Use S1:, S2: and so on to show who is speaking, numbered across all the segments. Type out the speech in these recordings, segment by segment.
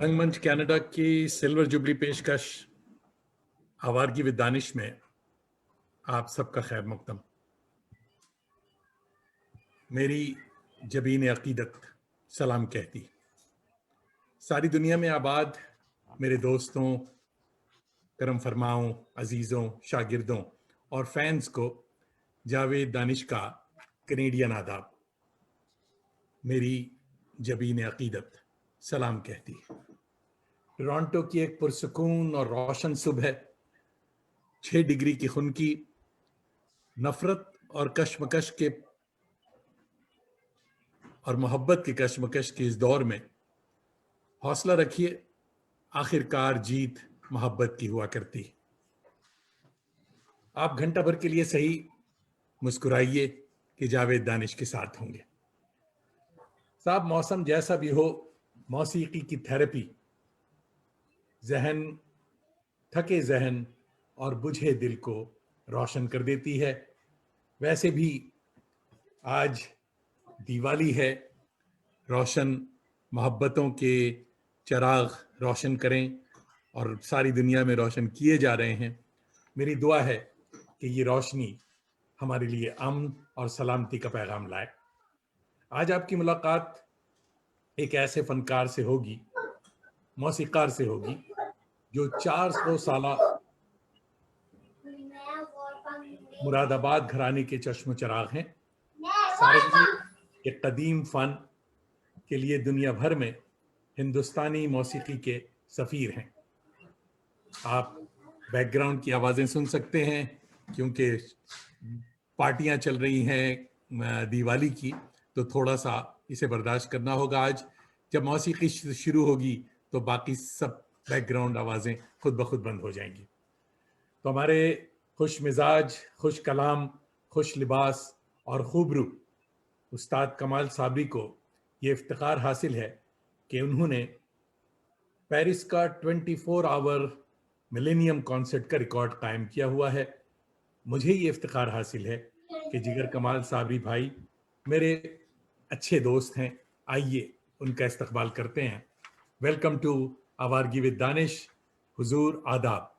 S1: रंगमंच कनाडा की silver jubilee पेशकश आवारगी विद दानिश में आप सबका खैर मकदम। मेरी जबीन अकीदत सलाम कहती। सारी दुनिया में आबाद मेरे दोस्तों, करम फरमाओं, अजीज़ों, शागिर्दों और फैंस को जावेद दानिश का कनेडियन आदाब। मेरी जबीन अकीदत सलाम कहती। टोरंटो की एक पुरसकून और रोशन सुबह 6 डिग्री की खुनकी नफरत और कशमकश के और मोहब्बत की कशमकश के इस दौर में हौसला रखिए, आखिरकार जीत मोहब्बत की हुआ करती। आप घंटा भर के लिए सही मुस्कुराइए कि जावेद दानिश के साथ होंगे। साहब, मौसम जैसा भी हो, मौसीकी की थेरेपी थके जहन और बुझे दिल को रोशन कर देती है। वैसे भी आज दिवाली है। रोशन मोहब्बतों के चिराग रोशन करें और सारी दुनिया में रोशन किए जा रहे हैं। मेरी दुआ है कि ये रोशनी हमारे लिए अमन और सलामती का पैगाम लाए। आज आपकी मुलाकात एक ऐसे फनकार से होगी, मौसीकार से होगी, जो 400 साला मुरादाबाद घराने के चश्म चिराग हैं। सारंगी के कदीम फन के लिए दुनिया भर में हिंदुस्तानी मौसीकी के सफ़ीर हैं। आप बैकग्राउंड की आवाज़ें सुन सकते हैं क्योंकि पार्टियां चल रही हैं दिवाली की, तो थोड़ा सा इसे बर्दाश्त करना होगा। आज जब मौसीकी शुरू होगी तो बाकी सब बैकग्राउंड आवाज़ें खुद ब खुद बंद हो जाएंगी। तो हमारे खुश मिजाज, खुश कलाम, खुश लिबास और खूबरू उस्ताद कमाल साबरी को ये इफ्तिखार हासिल है कि उन्होंने पेरिस का 24 आवर मिलेनियम कॉन्सर्ट का रिकॉर्ड कायम किया हुआ है। मुझे ये इफ्तिखार हासिल है कि जिगर कमाल साबरी भाई मेरे अच्छे दोस्त हैं। आइए उनका इस्तकबाल करते हैं। Welcome to Awargi with Danish. हुजूर आदाब।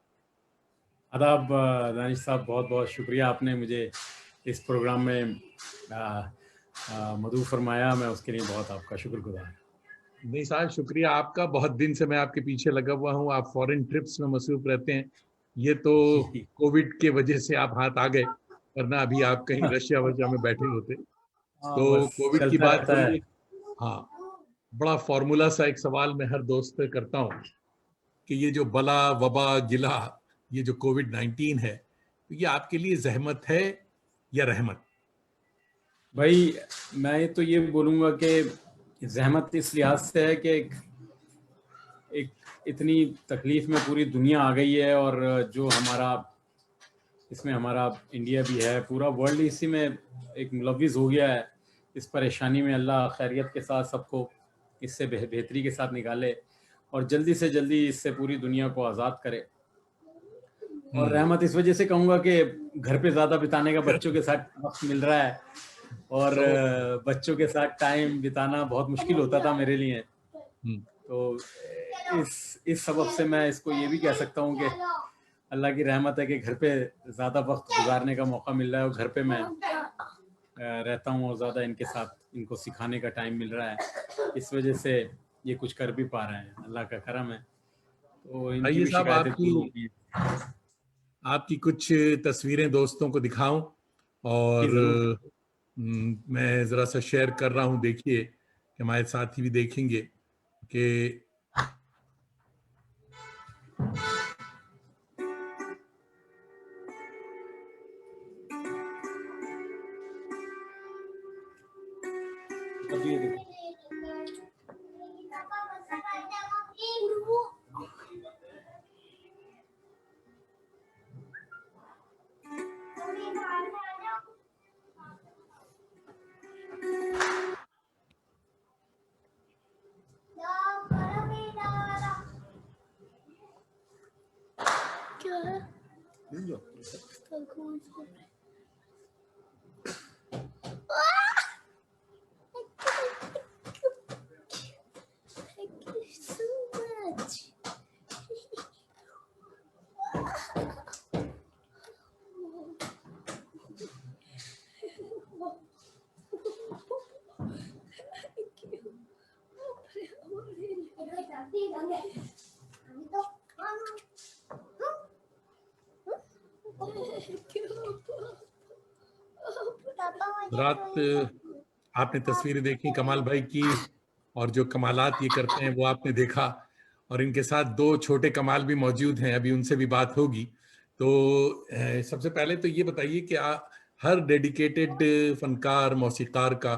S2: आदाब दानिश साहब, बहुत बहुत शुक्रिया, आपने मुझे इस प्रोग्राम में मदऊ फरमाया। मैं उसके लिए बहुत आपका शुक्रगुजार।
S1: नहीं साहब, शुक्रिया आपका। बहुत दिन से मैं आपके पीछे लगा हुआ हूँ। आप फॉरेन ट्रिप्स में मसरूफ रहते हैं। ये तो कोविड के वजह से आप हाथ आ गए, वरना अभी आप कहीं रशिया वर्शिया में बैठे होते। तो
S2: बस
S1: कोविड की
S2: चलता
S1: बात
S2: रहता
S1: हो
S2: है।
S1: रही है। हाँ, बड़ा फॉर्मूला सा एक सवाल मैं हर दोस्त से करता हूँ कि ये जो बला वबा गिला, ये जो कोविड-19 है, तो ये आपके लिए जहमत है या रहमत?
S2: भाई, मैं तो ये बोलूँगा कि जहमत इस लिहाज से है कि एक इतनी तकलीफ में पूरी दुनिया आ गई है, और जो इसमें हमारा इंडिया भी है, पूरा वर्ल्ड इसी में एक मुलविस हो गया है इस परेशानी में। अल्लाह खैरियत के साथ सबको इससे बेहतरी के साथ निकाले और जल्दी से जल्दी इससे पूरी दुनिया को आज़ाद करे। और रहमत इस वजह से कहूँगा कि घर पे ज़्यादा बिताने का बच्चों के साथ वक्त मिल रहा है, और बच्चों के साथ टाइम बिताना बहुत मुश्किल होता था मेरे लिए। तो इस सबब से मैं इसको ये भी कह सकता हूँ कि अल्लाह की रहमत है कि घर पे ज़्यादा वक्त गुजारने का मौका मिल रहा है, और घर पे मैं रहता हूँ और ज़्यादा इनके साथ इनको सिखाने का टाइम मिल रहा है। इस वजह से ये कुछ कर भी पा रहे हैं, अल्लाह का करम है। तो इनकी
S1: आइए
S2: भी
S1: साहब,
S2: शिकायतें दूर होगी।
S1: आपकी कुछ तस्वीरें दोस्तों को दिखाऊं
S2: जी
S1: और
S2: ज़रूर।
S1: मैं ज़रा सा शेयर कर रहा हूं। देखिए कि हमारे साथी भी देखेंगे कि
S2: अब ये देखो,
S1: रात आपने तस्वीरें देखी कमाल भाई की, और जो कमालात ये करते हैं वो आपने देखा, और इनके साथ दो छोटे कमाल भी मौजूद हैं, अभी उनसे भी बात होगी। तो सबसे पहले तो ये बताइए कि हर डेडिकेटेड फनकार मौसीकार का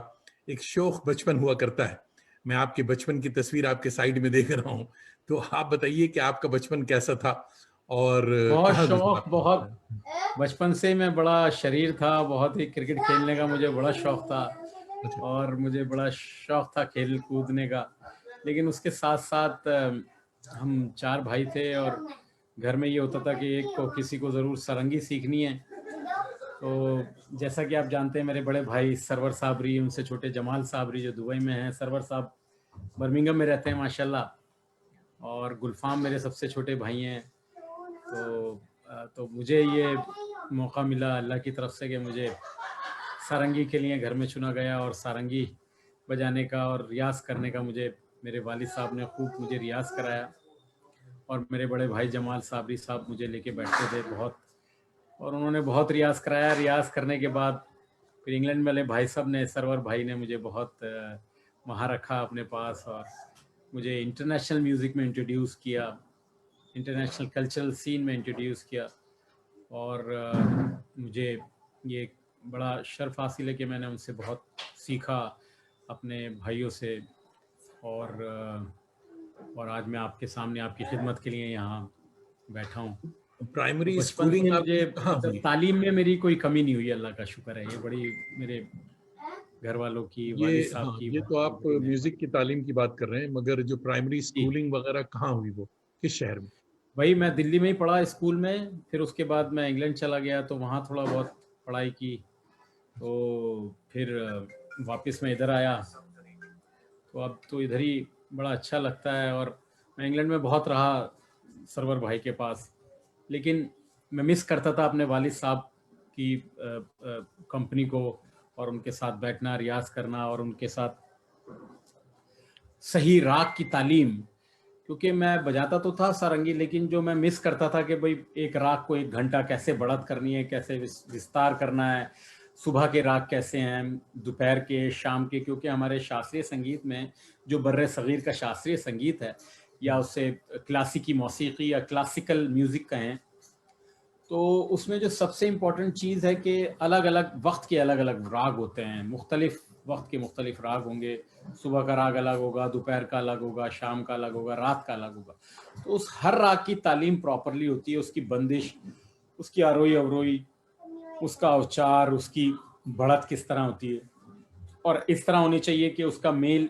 S1: एक शौक बचपन हुआ करता है। मैं आपके बचपन की तस्वीर आपके साइड में देख रहा हूँ, तो आप बताइए कि आपका बचपन कैसा था और
S2: बहुत
S1: कहाँ गुजरा
S2: शौक,
S1: आपका
S2: बहुत
S1: बचपन?
S2: बचपन से मैं बड़ा शरीर था, बहुत ही क्रिकेट खेलने का मुझे बड़ा शौक था
S1: अच्छा।
S2: और मुझे बड़ा शौक था खेल कूदने का। लेकिन उसके साथ साथ हम 4 भाई थे और घर में ये होता था कि एक को किसी को ज़रूर सारंगी सीखनी है। तो जैसा कि आप जानते हैं, मेरे बड़े भाई सरवर साबरी, उनसे छोटे जमाल साबरी जो दुबई में हैं, सरवर साहब बर्मिंघम में रहते हैं माशाल्लाह, और गुलफाम मेरे सबसे छोटे भाई हैं। तो मुझे ये मौका मिला अल्लाह की तरफ से कि मुझे सारंगी के लिए घर में चुना गया और सारंगी बजाने का और रियाज करने का मुझे मेरे वालिद साहब ने खूब मुझे रियाज कराया। और मेरे बड़े भाई जमाल साबरी साहब मुझे लेके बैठते थे बहुत, और उन्होंने बहुत रियाज कराया। रियाज करने के बाद फिर इंग्लैंड वाले भाई साहब ने, सरवर भाई ने मुझे बहुत वहाँ रखा अपने पास और मुझे इंटरनेशनल म्यूज़िक में इंट्रोड्यूस किया, इंटरनेशनल कल्चरल सीन में इंट्रोड्यूस किया। और मुझे ये बड़ा शर्फ हासिल है कि मैंने उनसे बहुत सीखा, अपने भाइयों से। और आज मैं आपके सामने आपकी खिदमत के लिए यहाँ बैठा हूँ। तो
S1: प्राइमरी
S2: बचपन से
S1: स्कूलिंग
S2: मुझे
S1: आपकी कहाँ
S2: मतलब
S1: हुई?
S2: तालीम में मेरी कोई कमी नहीं हुई, अल्लाह का शुक्र है। ये बड़ी मेरे घर वालों की,
S1: ये
S2: वालिद साहब
S1: हाँ,
S2: की
S1: ये तो
S2: बहुत
S1: आप
S2: बड़ी मेहरबानी।
S1: म्यूजिक की तालीम की बात कर रहे हैं, मगर जो प्राइमरी
S2: जी
S1: स्कूलिंग वगैरह कहाँ हुई, वो किस शहर में?
S2: भाई, मैं दिल्ली में ही पढ़ा स्कूल में, फिर उसके बाद मैं इंग्लैंड चला गया तो वहाँ थोड़ा बहुत पढ़ाई की। तो फिर वापस मैं इधर आया, तो अब तो इधर ही बड़ा अच्छा लगता है। और मैं इंग्लैंड में बहुत रहा सरवर भाई के पास, लेकिन मैं मिस करता था अपने वालिद साहब की कंपनी को, और उनके साथ बैठना, रियाज करना, और उनके साथ सही राग की तालीम। क्योंकि मैं बजाता तो था सारंगी, लेकिन जो मैं मिस करता था कि भाई एक राग को 1 घंटा कैसे बढ़त करनी है, कैसे विस्तार करना है, सुबह के राग कैसे हैं, दोपहर के, शाम के। क्योंकि हमारे शास्त्रीय संगीत में जो बर्रे सगीर का शास्त्रीय संगीत है, या उससे क्लासिकी मौसीकी या क्लासिकल म्यूज़िक कहें, तो उसमें जो सबसे इम्पोर्टेंट चीज़ है कि अलग अलग वक्त के अलग अलग राग होते हैं, मुख्तलिफ वक्त के मुख्तलिफ राग होंगे। सुबह का राग अलग होगा, दोपहर का अलग होगा, शाम का अलग होगा, रात का अलग होगा। तो उस हर राग की तालीम प्रॉपरली होती है, उसकी बंदिश, उसकी आरोही अवरोही, उसका उच्चार, उसकी बढ़त किस तरह होती है, और इस तरह होनी चाहिए कि उसका मेल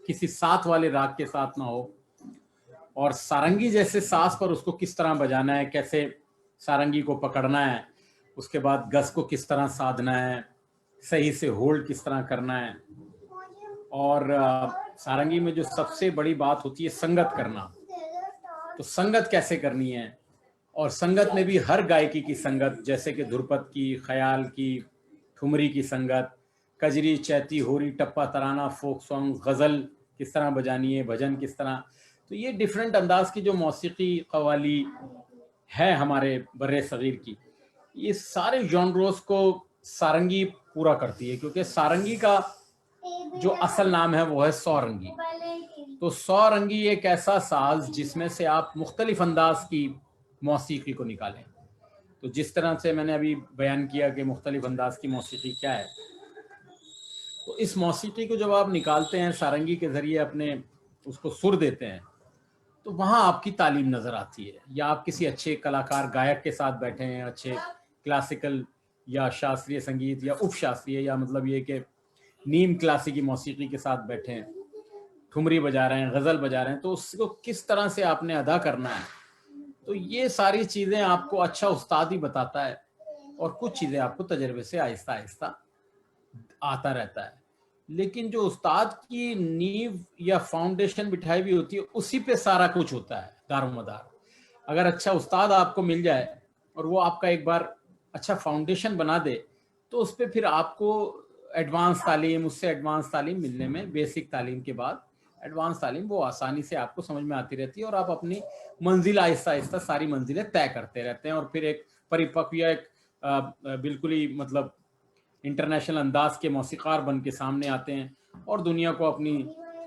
S2: किसी साथ वाले राग के साथ ना हो। और सारंगी जैसे साज पर उसको किस तरह बजाना है, कैसे सारंगी को पकड़ना है, उसके बाद गस को किस तरह साधना है, सही से होल्ड किस तरह करना है। और सारंगी में जो सबसे बड़ी बात होती है संगत करना, तो संगत कैसे करनी है। और संगत में भी हर गायकी की संगत, जैसे कि ध्रुपद की, ख्याल की, ठुमरी की संगत, कजरी, चैती, होरी, टप्पा, तराना, फोक सॉन्ग, गज़ल किस तरह बजानी है, भजन किस तरह। तो ये डिफरेंट अंदाज की जो मौसीकी कवाली है हमारे बर्रे सगीर की, ये सारे जॉनरोस को सारंगी पूरा करती है। क्योंकि सारंगी का जो असल नाम है वो है सौरंगी। तो सौरंगी एक ऐसा साज जिसमें से आप मुख्तलिफ अंदाज की मौसीकी को निकालें। तो जिस तरह से मैंने अभी बयान किया कि मुख्तलिफ अंदाज की मौसीकी क्या है, तो इस मौसीकी को जब आप निकालते हैं सारंगी के ज़रिए, अपने उसको सुर देते हैं, तो वहाँ आपकी तालीम नज़र आती है। या आप किसी अच्छे कलाकार गायक के साथ बैठे हैं, अच्छे क्लासिकल या शास्त्रीय संगीत या उपशास्त्रीय, या मतलब ये कि नीम क्लासिकी मौसीकी के साथ बैठे हैं, ठुमरी बजा रहे हैं, गज़ल बजा रहे हैं, तो उसको किस तरह से आपने अदा करना है। तो ये सारी चीज़ें आपको अच्छा उस्ताद ही बताता है, और कुछ चीज़ें आपको तजर्बे से आहिस्ता आहिस्ता आता रहता है। लेकिन जो उस्ताद की नींव या फाउंडेशन बिठाई हुई होती है, उसी पे सारा कुछ होता है दारोमदार। अगर अच्छा उस्ताद आपको मिल जाए और वो आपका एक बार अच्छा फाउंडेशन बना दे, तो उस पे फिर आपको एडवांस तालीम, उससे एडवांस तालीम मिलने में बेसिक तालीम के बाद एडवांस तालीम वो आसानी से आपको समझ में आती रहती है और आप अपनी मंजिल आहिस्ता आहिस्ता सारी मंजिलें तय करते रहते हैं और फिर एक परिपक्व या एक बिल्कुल ही मतलब इंटरनेशनल अंदाज के मौसीकार बन के सामने आते हैं और दुनिया को अपनी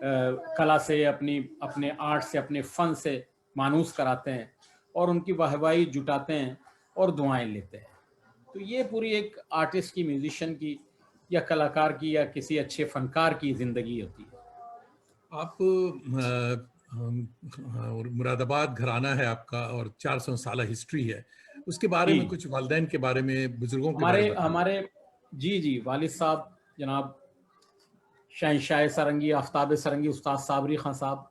S2: कला से, अपनी अपने आर्ट से, अपने फ़न से मानूस कराते हैं और उनकी वाहवाही जुटाते हैं और दुआएं लेते हैं। तो ये पूरी एक आर्टिस्ट की, म्यूजिशियन की या कलाकार की या किसी अच्छे फनकार की ज़िंदगी होती है।
S1: आप मुरादाबाद घराना है आपका और 400 साल हिस्ट्री है, उसके बारे
S2: जी
S1: में कुछ वालिदैन के बारे में, बुजुर्गों के बारे
S2: हमारे
S1: में बताएं।
S2: हमारे जी वालिद साहब जनाब शहंशाह सारंगी, आफ्ताब सारंगी, उस्ताद साबरी खां साहब,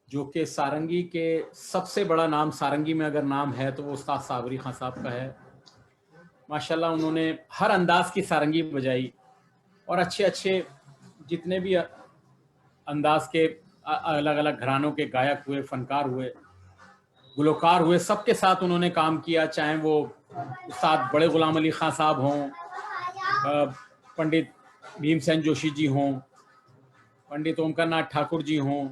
S2: जो कि सारंगी के सबसे बड़ा नाम, सारंगी में अगर नाम है तो वो उस्ताद साबरी खां साहब का है। माशाल्लाह उन्होंने हर अंदाज की सारंगी बजाई और अच्छे अच्छे जितने भी अंदाज के अलग अलग घरानों के गायक हुए, फनकार हुए, गुलकार हुए, सबके साथ उन्होंने काम किया। चाहे वो उस्ताद बड़े गुलाम अली खां साहब हों, पंडित भीमसेन जोशी जी हों, पंडित ओमकार नाथ ठाकुर जी हों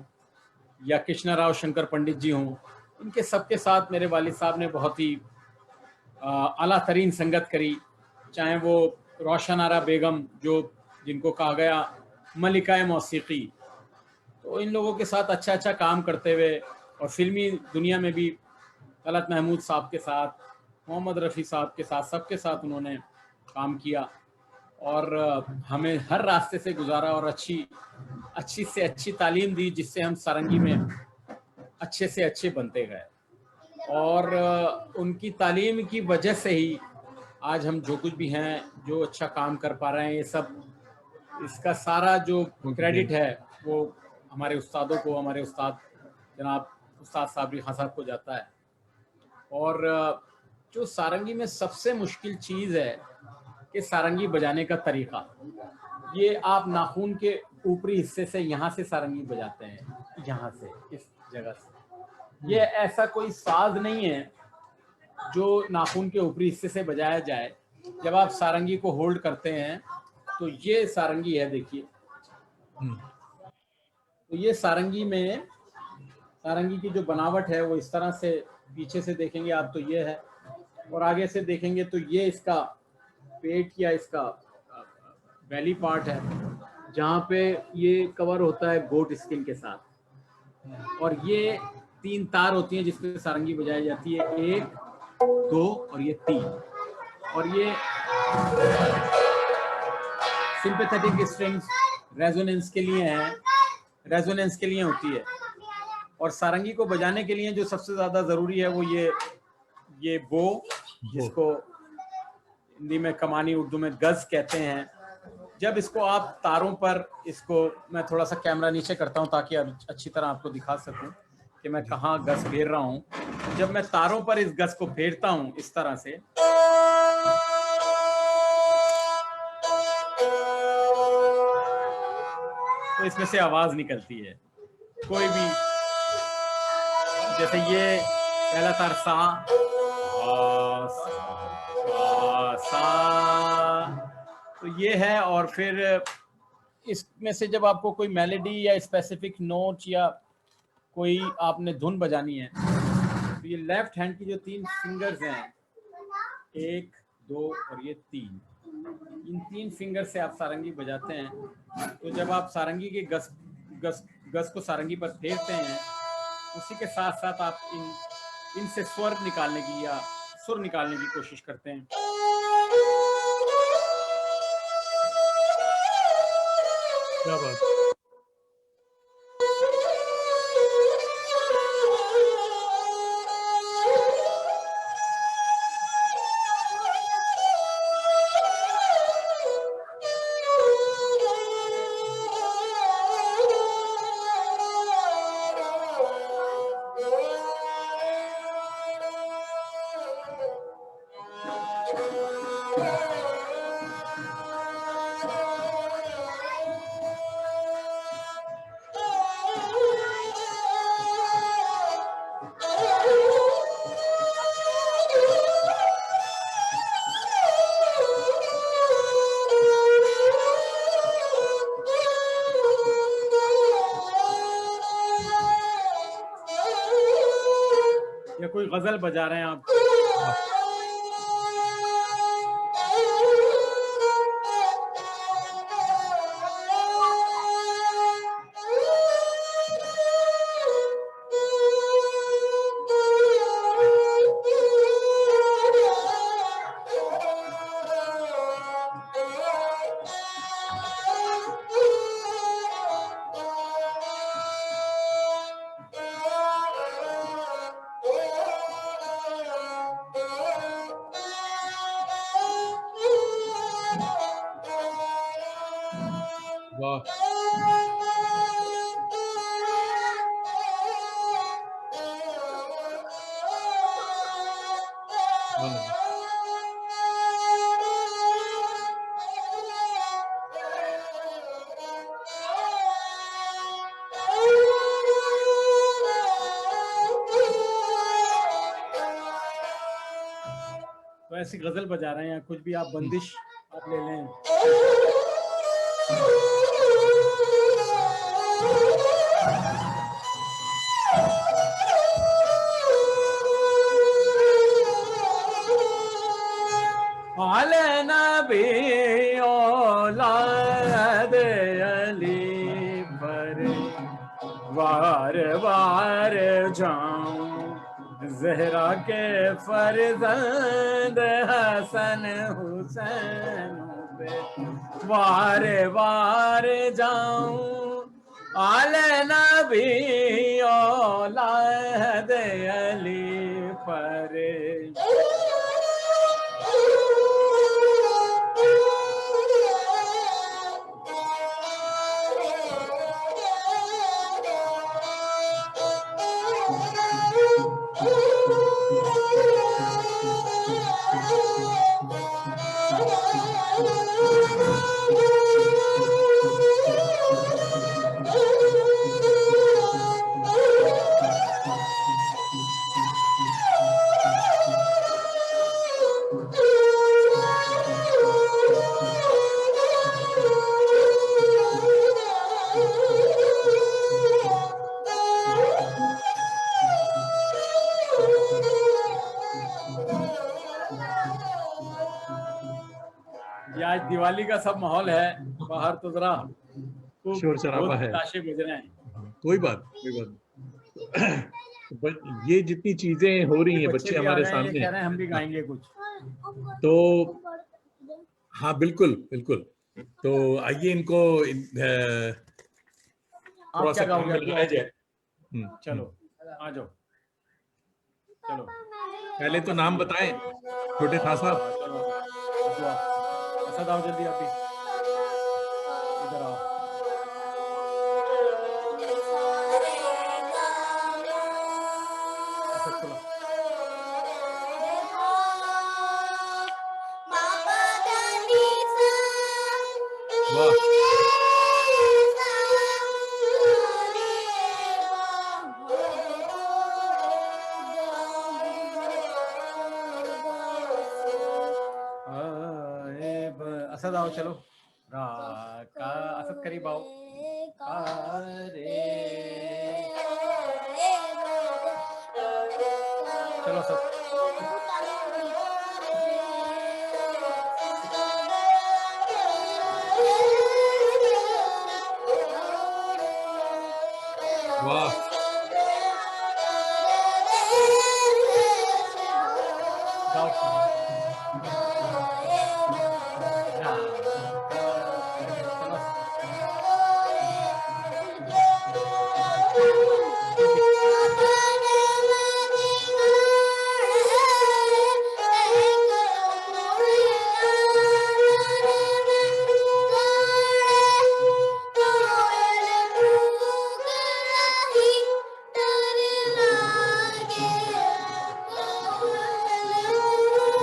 S2: या कृष्णा राव शंकर पंडित जी हों, इनके सबके साथ मेरे वालिद साहब ने बहुत ही आला तरीन संगत करी। चाहे वो रोशन आरा बेगम, जो जिनको कहा गया मलिकाए मौसीकी, तो इन लोगों के साथ अच्छा अच्छा काम करते हुए और फिल्मी दुनिया में भी तलत महमूद साहब के साथ, मोहम्मद रफ़ी साहब के साथ, सबके साथ उन्होंने काम किया और हमें हर रास्ते से गुजारा और अच्छी से अच्छी तालीम दी, जिससे हम सारंगी में अच्छे से अच्छे बनते गए। और उनकी तालीम की वजह से ही आज हम जो कुछ भी हैं, जो अच्छा काम कर पा रहे हैं, ये सब, इसका सारा जो क्रेडिट है वो हमारे उस्तादों को, हमारे उस्ताद जनाब उस्ताद साबरी खां साहब को जाता है। और जो सारंगी में सबसे मुश्किल चीज़ है कि सारंगी बजाने का तरीका, ये आप नाखून के ऊपरी हिस्से से यहाँ से सारंगी बजाते हैं, यहाँ से, इस जगह से। ये ऐसा कोई साज नहीं है जो नाखून के ऊपरी हिस्से से बजाया जाए। जब आप सारंगी को होल्ड करते हैं तो ये सारंगी है, देखिए। तो ये सारंगी में, सारंगी की जो बनावट है वो इस तरह से, पीछे से देखेंगे आप तो ये है, और आगे से देखेंगे तो ये इसका पेट या इसका बेली पार्ट है, जहाँ पे ये कवर होता है गोट स्किन के साथ, और ये 3 तार होती हैं जिसपे सारंगी बजाई जाती है, 1, 2 और ये 3। और ये सिंपैथेटिक स्ट्रिंग्स रेजोनेंस के लिए हैं, रेजोनेंस के लिए होती है। और सारंगी को बजाने के लिए जो सबसे ज़्यादा ज़रूरी है वो ये बो, जिसको हिंदी में कमानी, उर्दू में गज़ कहते हैं। जब इसको आप तारों पर, इसको मैं थोड़ा सा कैमरा नीचे करता हूँ ताकि अच्छी तरह आपको दिखा सकूं कि मैं कहाँ गज़ फेर रहा हूँ। जब मैं तारों पर इस गज़ को फेरता हूँ इस तरह से, तो इसमें से आवाज़ निकलती है कोई भी, जैसे ये पहला तार सा, तो ये है। और फिर इसमें से जब आपको कोई मेलोडी या स्पेसिफिक नोट या कोई आपने धुन बजानी है, तो ये लेफ्ट हैंड की जो 3 फिंगर्स हैं, 1, 2 और ये 3, इन 3 फिंगर से आप सारंगी बजाते हैं। तो जब आप सारंगी के गस को सारंगी पर फेरते हैं, उसी के साथ साथ आप इनसे स्वर निकालने की या सुर निकालने की कोशिश करते हैं।
S1: क्या बात।
S2: या कोई गजल बजा रहे हैं आप?
S1: वाह, वाह,
S2: तो ऐसी गजल बजा रहे हैं या कुछ भी, आप बंदिश आप ले लें। आले नबी औलाद अली पर वार वार जाऊं, जहरा के फर्जंद हसन हुसैन पे वार वार जाऊं, आले नबी औलाद अली पर ये आज दिवाली का सब माहौल है बाहर, तो जरा
S1: शोर शराबा है।
S2: ताशे बज रहे हैं।
S1: कोई बात ये जितनी चीजें हो रही हैं, बच्चे हमारे सामने
S2: कह रहे हैं हम भी गाएंगे कुछ,
S1: तो हाँ बिल्कुल बिल्कुल। तो आइए इनको
S2: आप क्या गाओगे?
S1: लगाया जाए।
S2: चलो आ जाओ, चलो
S1: पहले तो नाम बताएं छोटे खां साहब।
S2: असद आओ जल्दी, आप इधर आओ। असद चलो।
S1: वाह,
S2: असद आओ चलो। रा का असद करीब आओ। चलो असद।
S1: वाह,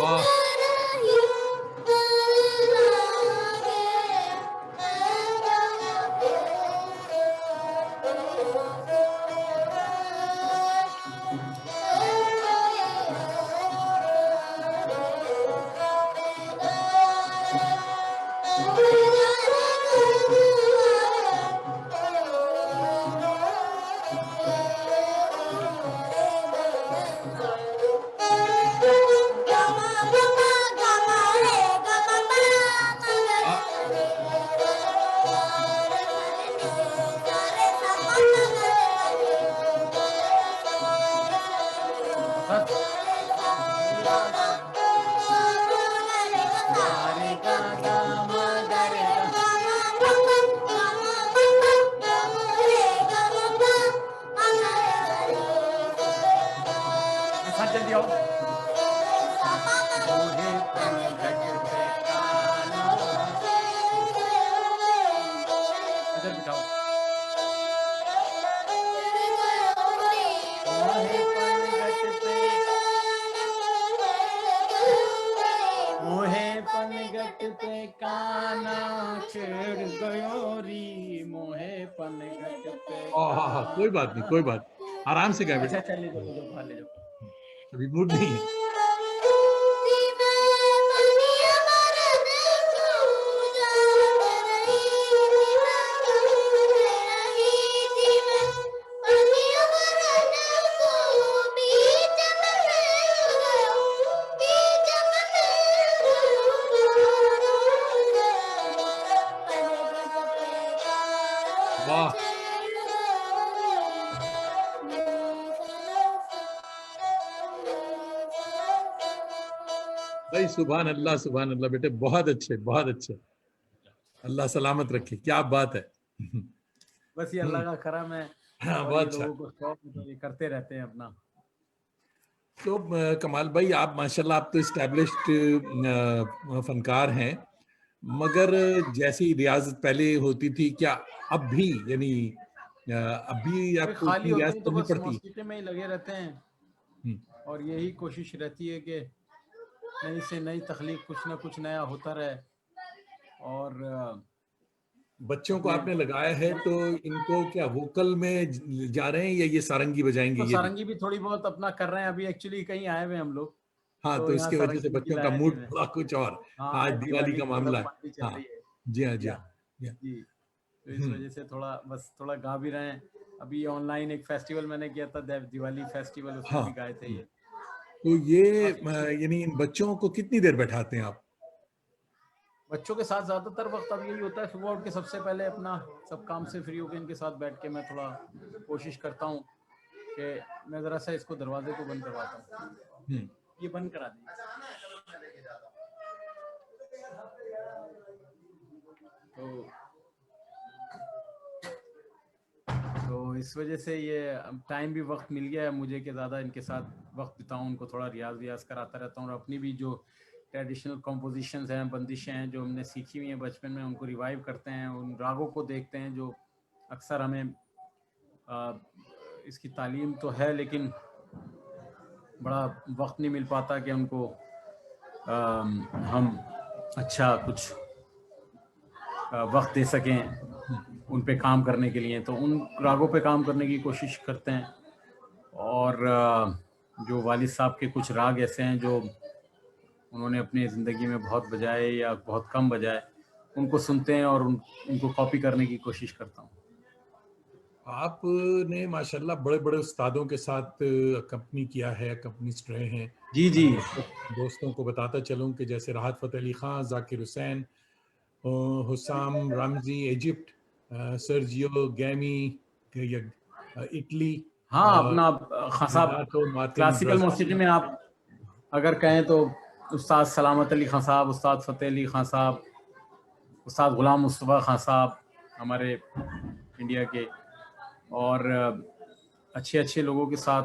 S1: वाह,
S2: जल्दी आओ। इधर बिठाओ। मोहे पनगट पे काना छेड़ गयो री, मोहे पनगट पे।
S1: हाँ, कोई बात नहीं, कोई बात, आराम से गाए बेटा।
S2: अच्छा ले जाओ, बाहर ले जाओ,
S1: अभी मूड नहीं है। वाह, भाई सुभान अल्लाह बेटे, बहुत अच्छे, बहुत अच्छे, अल्लाह सलामत रखे, क्या बात है।
S2: बस ये अल्लाह का करम है।
S1: हाँ,
S2: और
S1: बहुत
S2: ये
S1: अच्छा।
S2: लोगों को शौक है, तो ये करते रहते हैं अपना।
S1: तो कमाल भाई, आप माशाल्लाह, आप तो इस्टेब्लिश्ड फनकार हैं, मगर जैसी रियाजत पहले होती थी, क्या अब भी, यानी अब भी
S2: फिर
S1: आपको
S2: खाली
S1: उतनी
S2: होते
S1: रियाजत
S2: हैं तो
S1: करनी
S2: बस
S1: पड़ती?
S2: मौसीकी में ही लगे रहते हैं,
S1: हम्म।
S2: और यही कोशिश रहती है कि नई से नई तख्लीक, कुछ ना कुछ नया होता रहे। और
S1: बच्चों को
S2: अपने
S1: आपने लगाया है, तो इनको क्या वोकल में जा रहे हैं या ये सारंगी बजाएंगे
S2: तो
S1: ये भी?
S2: सारंगी भी थोड़ी बहुत अपना कर रहे हैं। अभी एक्चुअली कहीं आए हुए हम लोग,
S1: हाँ,
S2: तो
S1: तो
S2: यहाँ
S1: इसके वजह से
S2: सारंगी
S1: बच्चों का
S2: लाया जी
S1: मूड
S2: मैं।
S1: थोड़ा कुछ और।
S2: हाँ,
S1: हाँ,
S2: आज
S1: दिवाली
S2: दिवाली
S1: का
S2: की तरफ
S1: मामला है।
S2: पार्टी चल
S1: हाँ,
S2: रही है।
S1: जी हाँ, जी
S2: या
S1: हाँ, जी हाँ।
S2: जी, तो इस वजह से थोड़ा गा भी रहे हैं। अभी ऑनलाइन एक फेस्टिवल मैंने किया था, दिवाली फेस्टिवल, उसमें
S1: हाँ,
S2: भी गाए थे ये।
S1: तो ये
S2: काफी अच्छी।
S1: यानी इन बच्चों को कितनी देर बैठाते हैं आप?
S2: बच्चों के साथ ज्यादातर वक्त अब यही होता है, सुबह उठ के सबसे पहले अपना सब काम से फ्री होकर इनके साथ बैठ के मैं थोड़ा कोशिश करता हूँ कि मैं जरा सा इसको दरवाजे को बंद करवाता हूँ। ये बंद करा दीजिए। तो इस वजह से ये टाइम भी, वक्त मिल गया है मुझे कि ज़्यादा इनके साथ वक्त बिताऊं, उनको थोड़ा रियाज कराता रहता हूँ, और अपनी भी जो ट्रेडिशनल कॉम्पोजिशंस हैं, बंदिशें हैं जो हमने सीखी हुई हैं बचपन में, उनको रिवाइव करते हैं। उन रागों को देखते हैं जो अक्सर हमें इसकी तालीम तो है, लेकिन बड़ा वक्त नहीं मिल पाता कि उनको हम अच्छा कुछ वक्त दे सकें उन पे काम करने के लिए। तो उन रागों पे काम करने की कोशिश करते हैं। और जो वालिद साहब के कुछ राग ऐसे हैं जो उन्होंने अपनी ज़िंदगी में बहुत बजाए या बहुत कम बजाए, उनको सुनते हैं और उनको कॉपी करने की कोशिश करता हूँ।
S1: आपने माशाल्लाह बड़े बड़े उस्तादों के साथ कंपनी किया है, कंपनीस्ट रहे हैं।
S2: जी जी।
S1: दोस्तों को बताता चलूं कि जैसे राहत Fateh Ali Khan, Zakir Hussain, Husam Ramji Egypt, Sergio गैमी Italy,
S2: हाँ, अपना खान साहब
S1: रेनाटो मार्टिन
S2: क्लासिकल मौसीकी
S1: ब्राज़ील।
S2: में आप अगर कहें तो उस्ताद सलामत अली खान साहब, उस्ताद फ़तेह अली खान साहब, उस्ताद गुलाम मुस्तफ़ा खान साहब हमारे इंडिया के, और अच्छे अच्छे लोगों के साथ,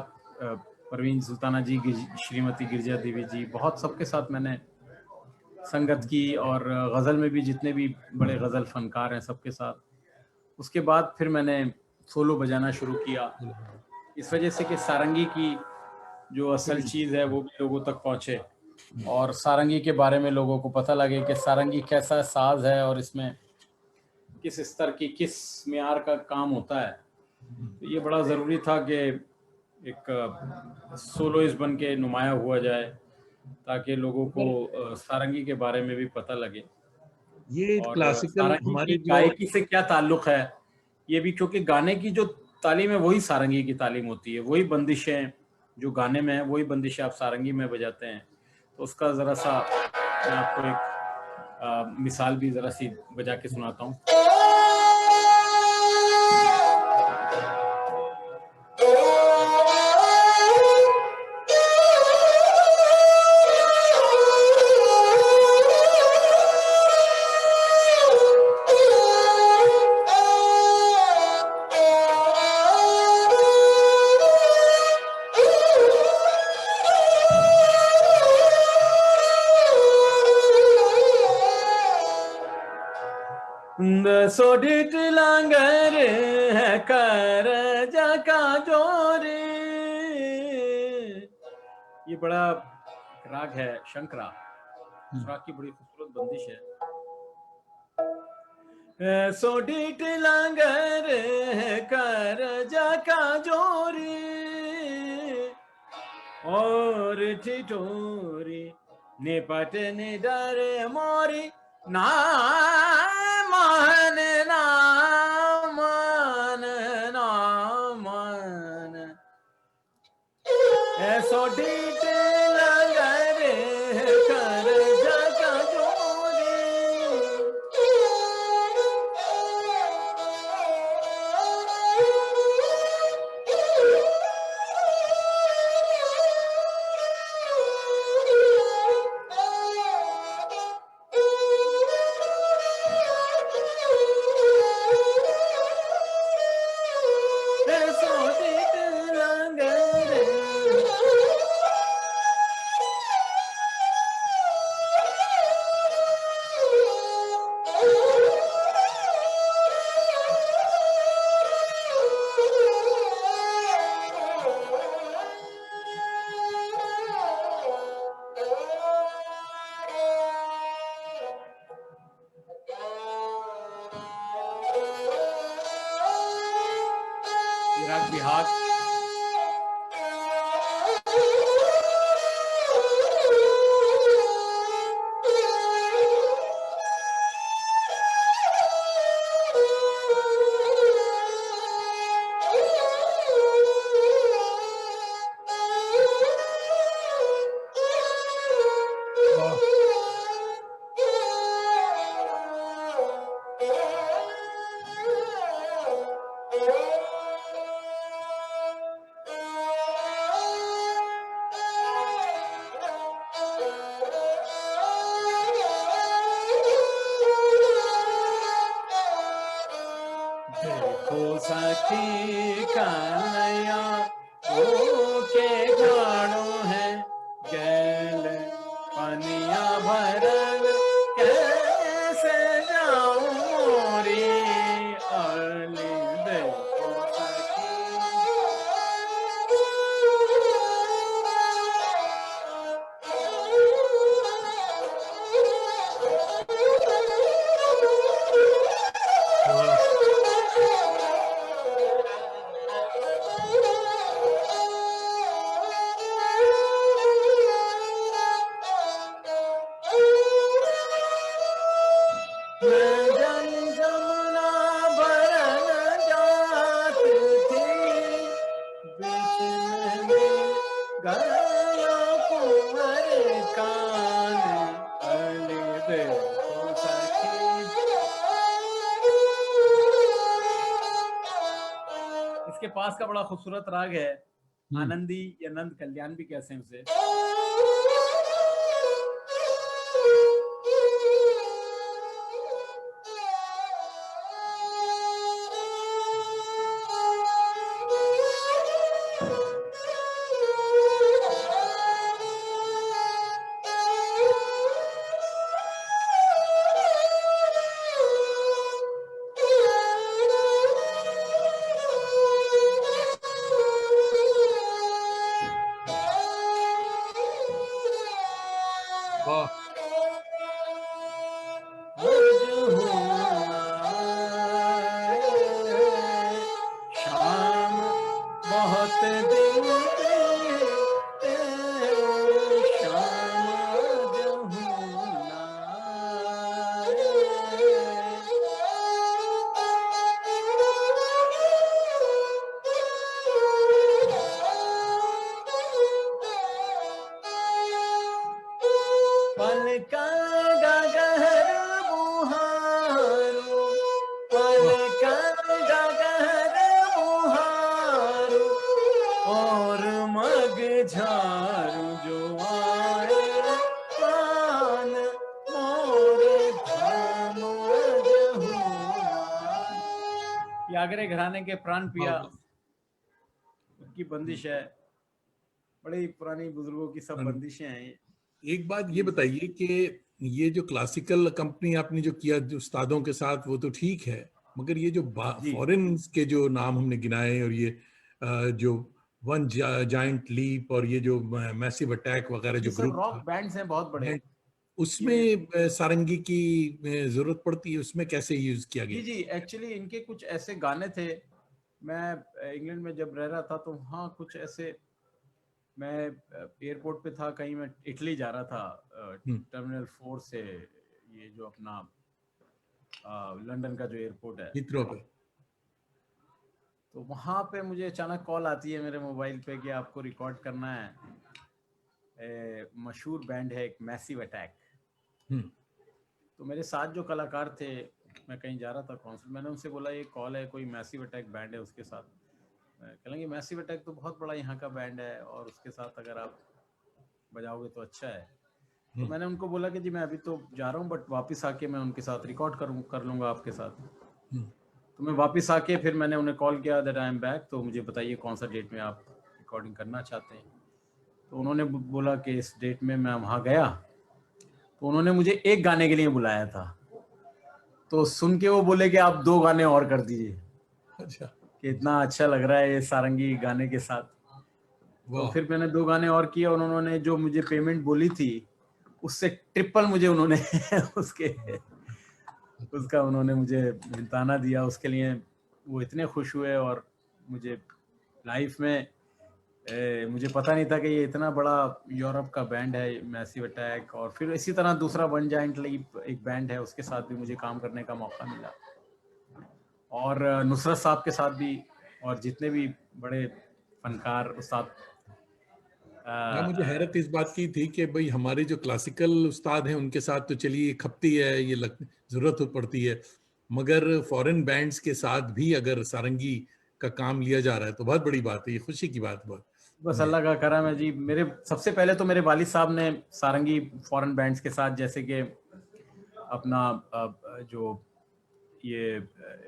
S2: परवीन सुल्ताना जी, श्रीमती गिरजा देवी जी, बहुत सबके साथ मैंने संगत की। और गज़ल में भी जितने भी बड़े गज़ल फनकार हैं सबके साथ। उसके बाद फिर मैंने सोलो बजाना शुरू किया, इस वजह से कि सारंगी की जो असल चीज़ है वो भी लोगों तक पहुँचे, और सारंगी के बारे में लोगों को पता लगे कि सारंगी कैसा साज है और इसमें किस स्तर की, किस मेयार का काम होता है। तो ये बड़ा ज़रूरी था कि एक सोलोइस्ट बन के नुमाया हुआ जाए, ताकि लोगों को सारंगी के बारे में भी पता लगे।
S1: ये
S2: और
S1: क्लासिकल
S2: सारंगी की
S1: हमारे जो
S2: गायकी से क्या ताल्लुक़ है ये भी, क्योंकि गाने की जो तालीम है वही सारंगी की तालीम होती है, वही बंदिशें जो गाने में है वही बंदिशें आप सारंगी में बजाते हैं। तो उसका ज़रा सा मैं आपको एक मिसाल भी ज़रा सी बजा के सुनाता हूँ। सोडिट लांगर है कर जका जोरे। ये बड़ा राग है शंकरा, इस राग की बड़ी खूबसूरत बंदिश है। सोडिट लांगर है कर जका जोरे और ठिठोरी निपट निडर मोरी ना मान ना मान ना मान। ऐसो डीट लगर कर जगा जोरी। राग बिहार। देखो सखी कन्हैया ओ के घाड़ो है गैल पनिया भरल कैसे जाऊं मोरी अली। देखो सखी जमुना भरन जात थी बीच में गयो कुंवर कान अली। देखो सखी इसके पास का बड़ा खूबसूरत राग है आनंदी या नंद कल्याण भी कहते हैं उसे।
S1: वाह
S2: शाम बहुत दिन शाम पल का गहर बुहारू पल का गहर बुहारू और मग झारू जो आए प्राण मोरे धाम ये आगरे घराने के प्राण पिया उनकी बंदिश है। बड़ी पुरानी बुजुर्गों की सब बंदिशें हैं।
S1: एक बात ये बताइए कि ये जो क्लासिकल कंपनी आपने जो किया जो उस्तादों के साथ, वो तो ठीक है, मगर ये जो
S2: जी
S1: फॉरेन के जो नाम हमने गिनाए, और ये जो वन जायंट लीप और ये जो मैसिव अटैक वगैरह
S2: ये
S1: जो
S2: सब
S1: ग्रुप
S2: रॉक
S1: था,
S2: बैंड्स हैं बहुत बड़े।
S1: है,
S2: ये
S1: उसमें सारंगी की जरूरत पड़ती है, उसमें कैसे यूज किया
S2: जी
S1: गया?
S2: जी, एक्चुअली इनके कुछ ऐसे गाने थे। मैं इंग्लैंड में जब रह रहा था तो हाँ कुछ ऐसे, मैं एयरपोर्ट पे था, कहीं मैं इटली जा रहा था,
S1: हम्म,
S2: टर्मिनल 4 से, ये जो अपना लंदन का जो एयरपोर्ट है,
S1: हिथरो पे।
S2: तो वहाँ पे मुझे अचानक कॉल आती है मेरे मोबाइल पे कि आपको रिकॉर्ड करना है, मशहूर बैंड है एक, मैसिव अटैक।
S1: हम्म,
S2: तो मेरे साथ जो कलाकार थे, मैं कहीं जा रहा था कॉन्सर्ट, मैंने उनसे बोला ये कॉल है, कोई मैसिव अटैक बैंड है उसके साथ। कहेंगे मैसिव अटैक तो बहुत बड़ा यहाँ का बैंड है और उसके साथ अगर आप बजाओगे तो अच्छा है। तो
S1: हम्म,
S2: मैंने उनको बोला कि जी मैं अभी तो जा रहा हूँ, बट वापस आके मैं उनके साथ रिकॉर्ड कर लूँगा आपके साथ।
S1: हम्म,
S2: तो मैं वापस आके फिर मैंने उन्हें कॉल किया दैट आई एम बैक, तो मुझे बताइए कौन सा डेट में आप रिकॉर्डिंग करना चाहते हैं। तो उन्होंने बोला कि इस डेट में मैं वहाँ गया, तो उन्होंने मुझे एक गाने के लिए बुलाया था, तो सुन के वो बोले कि आप 2 गाने और कर दीजिए,
S1: अच्छा,
S2: कि इतना अच्छा लग रहा है ये सारंगी गाने के साथ। तो
S1: वाह,
S2: फिर मैंने 2 गाने और किए और उन्होंने जो मुझे पेमेंट बोली थी उससे ट्रिपल मुझे उन्होंने उसके उसका उन्होंने मुझे मिल्ताना दिया उसके लिए। वो इतने खुश हुए और मुझे लाइफ में मुझे पता नहीं था कि ये इतना बड़ा यूरोप का बैंड है मैसिव अटैक। और फिर इसी तरह दूसरा वन जाइंट लीप एक बैंड है, उसके साथ भी मुझे काम करने का मौका मिला, और नुसरत साहब के साथ भी, और जितने भी बड़े फनकार उस्ताद।
S1: हाँ, मुझे हैरत इस बात की थी कि भाई हमारे जो क्लासिकल उस्ताद हैं उनके साथ तो चलिए खपती है, ये जरूरत हो पड़ती है, मगर फॉरेन बैंड्स के साथ भी अगर सारंगी का काम लिया जा रहा है तो बहुत बड़ी बात है, ये खुशी की बात बहुत
S2: बस
S1: मुझे।
S2: अल्लाह का करम है जी। मेरे सबसे पहले तो मेरे वालिद साहब ने सारंगी फॉरेन बैंड्स के साथ, जैसे कि अपना जो ये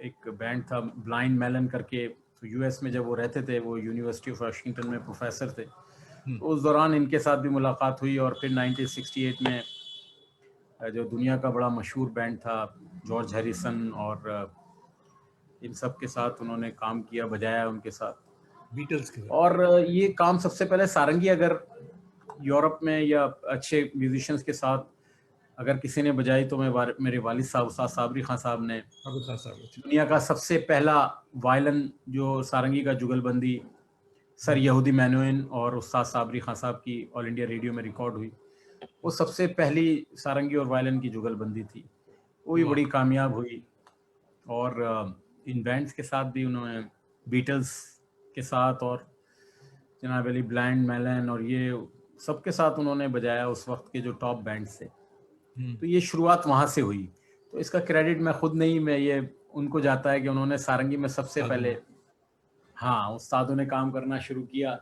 S2: एक बैंड था ब्लाइंड मेलन करके, तो यूएस में जब वो रहते थे, वो यूनिवर्सिटी ऑफ वाशिंगटन में प्रोफेसर थे,
S1: हम्म,
S2: तो उस दौरान इनके साथ भी मुलाकात हुई। और फिर 1968 में जो दुनिया का बड़ा मशहूर बैंड था जॉर्ज हैरिसन, और इन सब के साथ उन्होंने काम किया, बजाया उनके साथ।
S1: बीटल्स के साथ।
S2: और ये काम सबसे पहले सारंगी अगर यूरोप में या अच्छे म्यूजिशियंस के साथ अगर किसी ने बजाई, तो मेरे वालिद साहब उस्ताद साबरी खान साहब ने
S1: अब खास साहब, अच्छा।
S2: दुनिया का सबसे पहला वायलिन जो सारंगी का जुगलबंदी सर
S1: हम्म,
S2: यहूदी मैनुइन और उस्ताद साबरी खान साहब की ऑल इंडिया रेडियो में रिकॉर्ड हुई, वो सबसे पहली सारंगी और वायलिन की जुगलबंदी थी, वो भी
S1: वाह,
S2: बड़ी कामयाब हुई। और इन बैंड्स के साथ भी उन्होंने, बीटल्स के साथ और जनाब अली ब्लाइंड मेलन और ये सबके साथ उन्होंने बजाया, उस वक्त के जो टॉप बैंड से।
S1: हम्म,
S2: तो ये शुरुआत वहाँ से हुई। तो इसका क्रेडिट मैं खुद नहीं, मैं ये उनको जाता है कि उन्होंने सारंगी में सबसे
S1: साधु
S2: पहले,
S1: ने।
S2: हाँ, उस्तादों ने काम करना शुरू किया।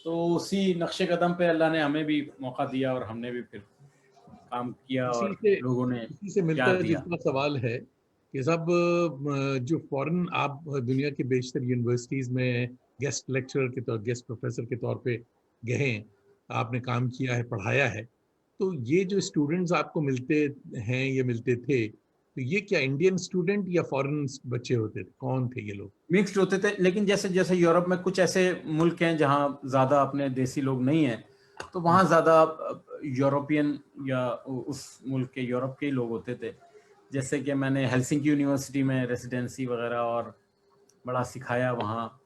S2: तो उसी नक्शे कदम पे अल्लाह ने हमें भी मौका दिया और हमने भी फिर काम किया
S1: इसी
S2: और
S1: से
S2: लोगों ने
S1: इसी से मिलता
S2: प्यार दिया।
S1: जुलता सवाल है कि सब जो फॉरेन आप दुनिया की बेशतर यूनिवर्सिटीज में गेस्ट लेक्चरर के तौर, गेस्ट प्रोफेसर के तौर पे गए हैं, आपने काम किया है, पढ़ाया है, तो ये जो स्टूडेंट्स आपको मिलते हैं, ये मिलते थे, तो ये क्या इंडियन स्टूडेंट या फॉरेन बच्चे होते थे, कौन थे ये लोग?
S2: मिक्स्ड होते थे, लेकिन जैसे जैसे यूरोप में कुछ ऐसे मुल्क हैं जहाँ ज़्यादा अपने देसी लोग नहीं हैं, तो
S1: हम्म,
S2: वहाँ ज़्यादा यूरोपियन या उस मुल्क के यूरोप के ही लोग होते थे। जैसे कि मैंने हेलसिंकी यूनिवर्सिटी में रेसिडेंसी वगैरह और बड़ा सिखाया वहाँ,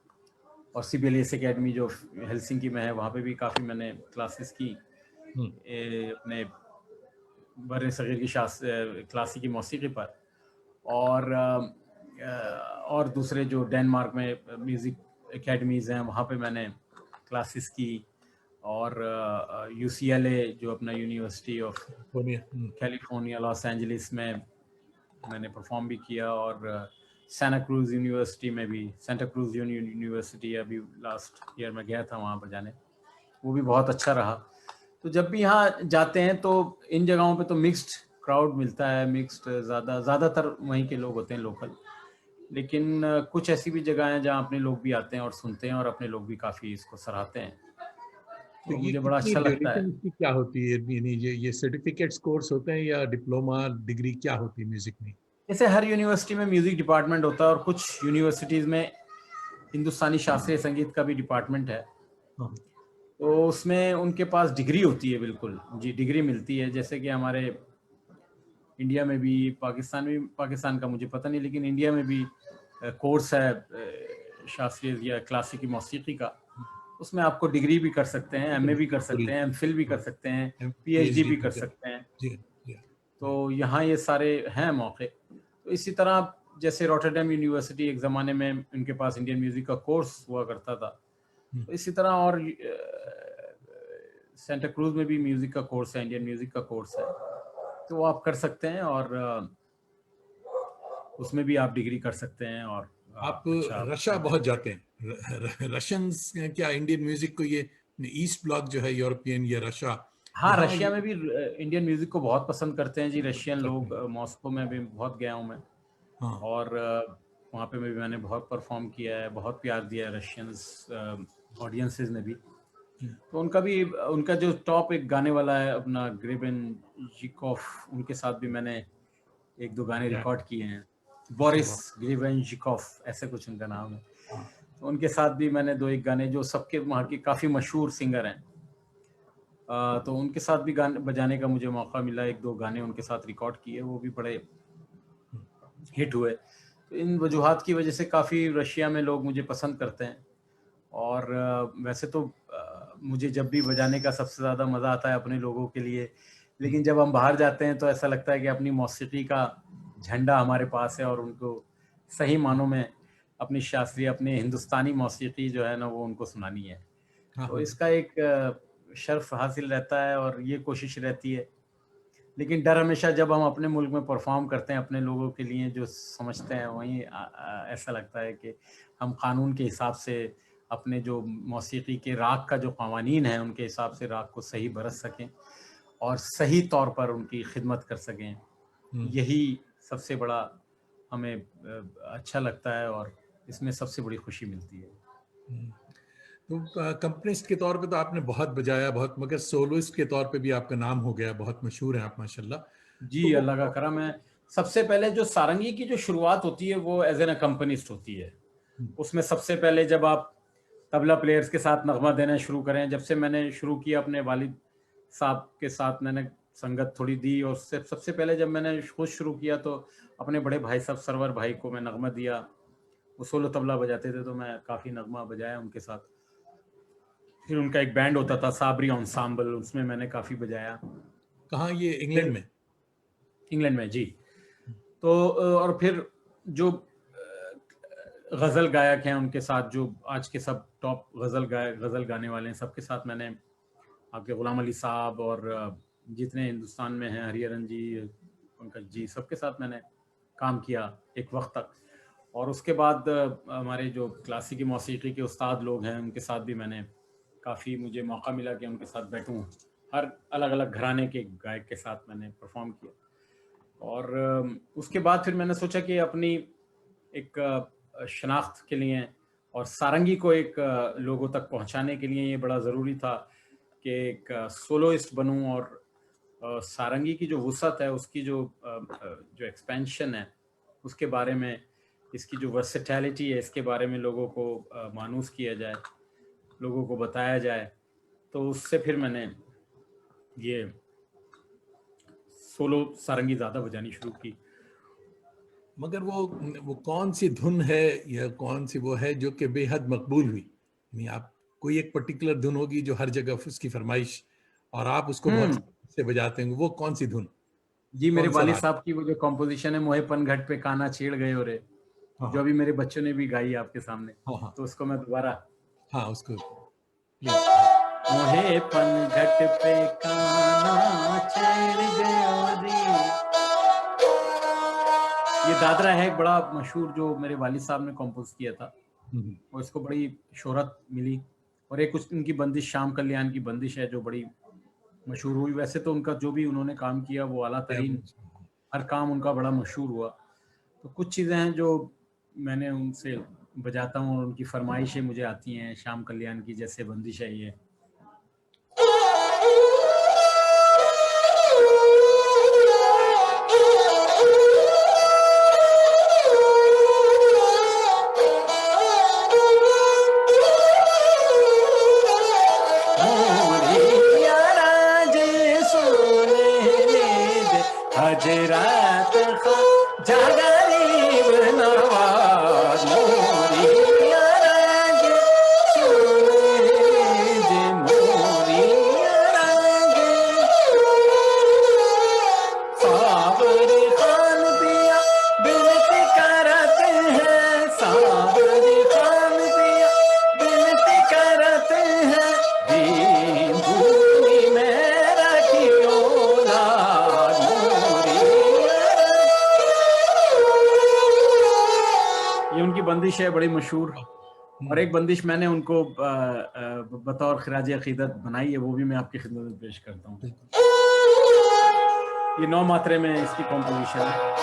S2: और सिबेलियस एकेडमी जो हेलसिंकी में है, वहाँ पे भी काफ़ी मैंने क्लासेस की
S1: हम्म,
S2: अपने बर सग़ीर की क्लासिकी मौसीकी पर। और और दूसरे जो डेनमार्क में म्यूज़िक एकेडमीज़ हैं, वहाँ पे मैंने क्लासेस की। और यूसीएलए जो अपना university of
S1: Sonia,
S2: California Los Angeles में मैंने परफॉर्म भी किया। और सैंटा क्रूज यूनिवर्सिटी में भी, सेंटा क्रूज यूनिवर्सिटी अभी लास्ट ईयर में गया था वहाँ बजाने, वो भी बहुत अच्छा रहा। तो जब भी यहाँ जाते हैं तो इन जगहों पे तो मिक्स्ड क्राउड मिलता है, मिक्स्ड ज़्यादातर वहीं के लोग होते हैं लोकल। लेकिन कुछ ऐसी भी जगह हैं जहाँ अपने लोग भी आते हैं और सुनते हैं, और अपने लोग भी काफ़ी इसको सराहते हैं।
S1: तो
S2: और
S1: ये
S2: मुझे बड़ा
S1: कितनी
S2: अच्छा लगता है।
S1: ड्यूरेशन इसकी क्या होती है, यानी ये सर्टिफिकेट्स कोर्स होते हैं या डिप्लोमा डिग्री क्या होती है म्यूजिक में?
S2: जैसे हर यूनिवर्सिटी में म्यूजिक डिपार्टमेंट होता है और कुछ यूनिवर्सिटीज में हिंदुस्तानी शास्त्रीय संगीत का भी डिपार्टमेंट है,
S1: हाँ
S2: तो उसमें उनके पास डिग्री होती है, बिल्कुल जी डिग्री मिलती है। जैसे कि हमारे इंडिया में भी, पाकिस्तान का मुझे पता नहीं, लेकिन इंडिया में भी कोर्स है शास्त्रीय या क्लासिकी मौसीकी का। उसमें आपको डिग्री भी कर सकते हैं, एमए भी कर
S1: पूरी।
S2: सकते हैं, एमफिल भी कर
S1: हाँ,
S2: सकते हैं, पीएचडी
S1: पीएचडी
S2: भी
S1: भी
S2: कर
S1: कर।
S2: सकते हैं।
S1: जी जी।
S2: तो यहाँ ये सारे हैं मौके। तो इसी तरह जैसे रॉटरडैम यूनिवर्सिटी एक ज़माने में उनके पास इंडियन म्यूज़िक का कोर्स हुआ करता था, तो इसी तरह और सेंटा क्रूज में भी म्यूज़िक का कोर्स है, इंडियन म्यूज़िक का कोर्स है, तो वो आप कर सकते हैं और उसमें भी आप डिग्री कर सकते हैं और
S1: आप
S2: अच्छा
S1: रशिया बहुत जाते हैं, रशियंस क्या इंडियन म्यूजिक को, ये ईस्ट ब्लॉक जो है यूरोपियन या रशिया,
S2: हाँ,
S1: यहाँ
S2: रशिया में भी इंडियन म्यूज़िक को बहुत पसंद करते हैं जी रशियन
S1: करते
S2: लोग।
S1: हैं।
S2: मॉस्को में भी बहुत गया हूँ मैं,
S1: हाँ
S2: और वहाँ पे भी मैंने बहुत परफॉर्म किया है, बहुत प्यार दिया है रशियंस ऑडियंसेस ने भी। तो उनका जो टॉप एक गाने वाला है अपना ग्रेबन जिकोफ, उनके साथ भी मैंने एक दो गाने रिकॉर्ड किए हैं। बोरिस
S1: वाह,
S2: ग्रेवेंशिकोफ ऐसे कुछ उनका नाम है।
S1: हाँ,
S2: तो उनके साथ भी मैंने दो एक गाने, जो सबके वहाँ के काफ़ी मशहूर सिंगर हैं, तो उनके साथ भी गाने बजाने का मुझे मौका मिला। एक दो गाने उनके साथ रिकॉर्ड किए, वो भी बड़े हिट हुए। तो इन वजूहात की वजह से काफ़ी रशिया में लोग मुझे पसंद करते हैं। और वैसे तो मुझे जब भी बजाने का सबसे ज़्यादा मज़ा आता है अपने लोगों के लिए, लेकिन जब हम बाहर जाते हैं तो ऐसा लगता है कि अपनी मौसीकी का झंडा हमारे पास है और उनको सही मानों में अपनी शास्त्रीय, अपने हिंदुस्तानी मौसीकी जो है ना, वो उनको सुनानी है।
S1: हाँ
S2: तो
S1: हाँ।
S2: इसका एक शर्फ हासिल रहता है और ये कोशिश रहती है। लेकिन डर हमेशा जब हम अपने मुल्क में परफॉर्म करते हैं अपने लोगों के लिए जो समझते हैं, वहीं ऐसा लगता है कि हम कानून के हिसाब से अपने जो मौसीकी के राग का जो कवानीन है उनके हिसाब से राग को सही बरस सकें और सही तौर पर उनकी खिदमत कर सकें। यही सबसे बड़ा हमें अच्छा लगता है और इसमें सबसे बड़ी खुशी मिलती है।
S1: तो कंपनिस्ट के तौर पे तो आपने बहुत बजाया बहुत, मगर सोलोइस्ट के तौर पे भी आपका नाम हो गया, बहुत मशहूर है आप माशाल्लाह।
S2: जी,
S1: तो वो
S2: अल्लाह का करम है। सबसे पहले जो सारंगी की जो शुरुआत होती है वो एज एन अकम्पनिस्ट होती है। उसमें सबसे पहले जब आप तबला प्लेयर्स के साथ नगमा देना शुरू करें, जब से मैंने शुरू किया अपने वालिद साहब के साथ मैंने संगत थोड़ी दी, और उससे सबसे पहले जब मैंने खुद शुरू किया तो अपने बड़े भाई साहब सरवर भाई को मैं नगमा दिया। वो सोलो तबला बजाते थे तो मैं काफ़ी नगमा बजाया उनके साथ। फिर उनका एक बैंड होता था साबरी ऑन्साम्बल, उसमें मैंने काफ़ी बजाया।
S1: कहाँ, ये इंग्लैंड
S2: फिर
S1: में?
S2: इंग्लैंड में जी। तो और फिर जो गज़ल गायक हैं उनके साथ, जो आज के सब टॉप गज़ल गाने वाले हैं, सबके साथ मैंने, आपके गुलाम अली साहब और जितने हिंदुस्तान में हैं, हरिहरन जी, पंकज जी, सबके साथ मैंने काम किया एक वक्त तक। और उसके बाद हमारे जो क्लासिकी मौसीकी के उस्ताद लोग हैं उनके साथ भी मैंने काफ़ी, मुझे मौका मिला कि उनके साथ बैठूं। हर अलग अलग घराने के गायक के साथ मैंने परफॉर्म किया। और उसके बाद फिर मैंने सोचा कि अपनी एक शनाख्त के लिए और सारंगी को एक लोगों तक पहुंचाने के लिए ये बड़ा ज़रूरी था कि एक सोलोइस्ट बनूं, और सारंगी की जो वुसअत है, उसकी जो एक्सपेंशन है, उसके बारे में, इसकी जो वर्सेटैलिटी है, इसके बारे में लोगों को मानूस किया जाए, लोगों को बताया जाए। तो उससे फिर मैंने ये सोलो सारंगी ज़्यादा बजानी शुरू की।
S1: मगर वो कौन सी धुन है या कौन सी वो है जो कि बेहद मकबूल हुई, यानी आप, कोई एक पर्टिकुलर धुन होगी जो हर जगह उसकी फरमाइश और आप उसको बहुत
S2: हम्म
S1: से बजाते हैं, वो कौन सी धुन,
S2: जी, मेरे
S1: कौन सा
S2: वालिद
S1: राग?
S2: साहब की वो जो कॉम्पोजिशन है, मोहे पनघट पे काना छेड़ गए हो रे,
S1: हाँ
S2: जो
S1: हाँ
S2: अभी मेरे बच्चों ने भी गाई आपके सामने,
S1: हाँ हाँ
S2: तो उसको मैं दोबारा,
S1: हाँ, उसको प्लीज। हाँ
S2: मोहे पनघट पे काना छेड़ गए रे। ये दादरा है एक बड़ा मशहूर, जो मेरे वालिद साहब ने कंपोज किया था,
S1: हम्म,
S2: और इसको बड़ी शोहरत मिली। और एक कुछ उनकी बंदिश, श्याम कल्याण की बंदिश है, जो बड़ी मशहूर हुई। वैसे तो उनका जो भी उन्होंने काम किया वो आला
S1: क्या
S2: तरीन, हर काम उनका बड़ा मशहूर हुआ। तो कुछ चीज़ें हैं जो मैंने उनसे बजाता हूँ और उनकी फरमाइशें मुझे आती हैं, श्याम कल्याण की जैसे बंदिश है ये, आज रात खा जा गरीब नवाज मोरी रंग चुने जे मोरी रंग सावरे खान पिया बिनती करते हैं सावरे खान पिया बिनती करते हैं दीन भूमि में रखियो लाल मोरी। ये उनकी बंदिश है बड़ी मशहूर, और एक बंदिश मैंने उनको बतौर खिराज अकीदत बनाई है, वो भी मैं आपकी खिदमत में पेश करता हूँ। ये 9 मात्रे में इसकी कॉम्पोजिशन है।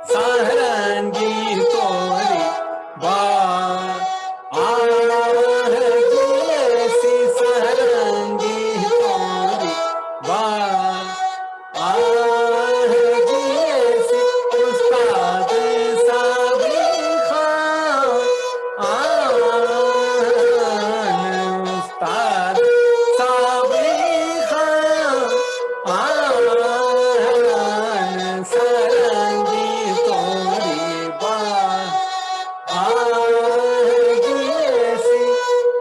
S2: सारंगी तोरी बार जैसी सारंगी तोरी बार जैसी उस्ताद साबरी खान उस्ताद साबरी खान सारंगी तोरी बार जैसी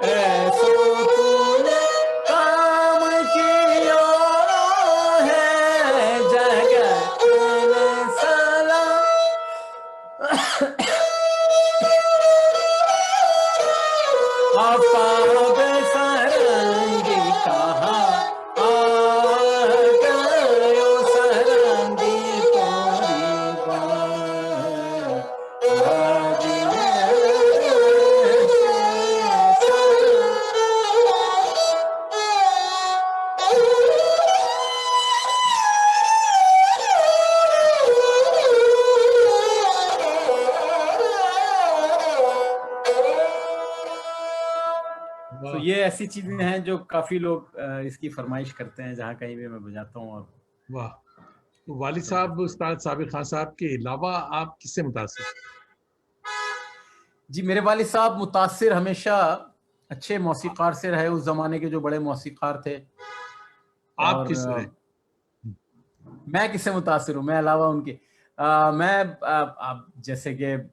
S2: ऐसो तूने काम किया है जगत में सलाम। आफताब सारंगी कहाँ आ गयो सारंगी तोरी बार आज तो ये ऐसी चीजें हैं जो काफी लोग इसकी फरमाइश करते हैं जहाँ कहीं भी मैं बजाता हूँ। और
S1: वाह, तो वालिद साहब उस्ताद साबिर खान साहब के अलावा आप किससे मुतासिर?
S2: जी, मेरे वालिद साहब मुतासिर हमेशा अच्छे मौसीकार से रहे, उस जमाने के जो बड़े मौसीकार थे।
S1: आप
S2: और
S1: किस रहे?
S2: मैं किससे मुतासिर हूँ, मैं अलावा उनके जैसे कि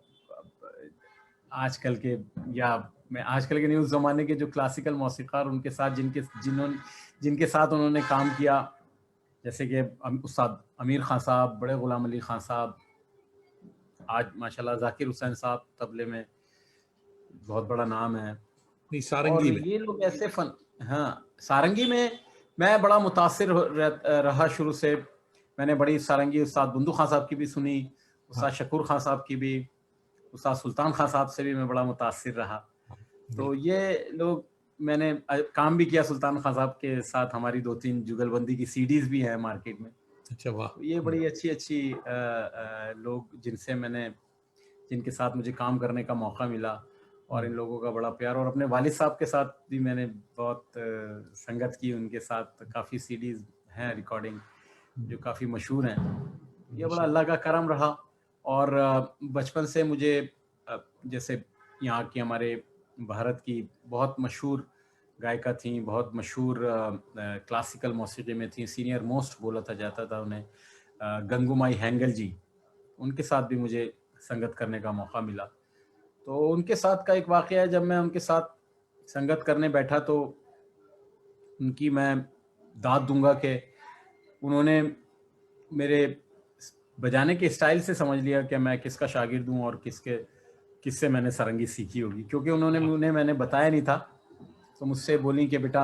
S2: आजकल के, या मैं आजकल के नहीं, उस जमाने के जो क्लासिकल मौसीकार उनके साथ जिनके साथ उन्होंने काम किया, जैसे कि उस्ताद अमीर खान साहब, बड़े गुलाम अली खान साहब, आज माशाल्लाह जाकिर हुसैन साहब तबले में बहुत बड़ा नाम है।
S1: नहीं, सारंगी
S2: और
S1: में
S2: ये लोग ऐसे सारंगी में मैं बड़ा मुतासिर रहा शुरू से। मैंने बड़ी सारंगी उस्ताद बुंदू खान साहब की भी सुनी, उस्ताद शकूर खान साहब की भी, उस्ताद सुल्तान खान साहब से भी मैं बड़ा मुतासिर रहा। तो ये लोग, मैंने काम भी किया सुल्तान खान साहब के साथ, हमारी 2-3 जुगलबंदी की सीडीज भी हैं मार्केट में।
S1: अच्छा, वाह।
S2: तो ये बड़ी अच्छी लोग जिनके साथ मुझे काम करने का मौका मिला, और इन लोगों का बड़ा प्यार। और अपने वालिद साहब के साथ भी मैंने बहुत संगत की, उनके साथ काफ़ी सीडीज हैं रिकॉर्डिंग जो काफ़ी मशहूर हैं। ये बड़ा अल्लाह का करम रहा। और बचपन से मुझे जैसे यहाँ की हमारे भारत की बहुत मशहूर गायिका थी, बहुत मशहूर क्लासिकल मौसीकी में थी, सीनियर मोस्ट बोला जाता था उन्हें, गंगूमाई हैंगल जी, उनके साथ भी मुझे संगत करने का मौका मिला। तो उनके साथ का एक वाक़या है, जब मैं उनके साथ संगत करने बैठा तो उनकी मैं दाद दूंगा कि उन्होंने मेरे बजाने के स्टाइल से समझ लिया कि मैं किसका शागिर्द हूँ और किससे मैंने सारंगी सीखी होगी, क्योंकि उन्हें मैंने बताया नहीं था। तो मुझसे बोली कि बेटा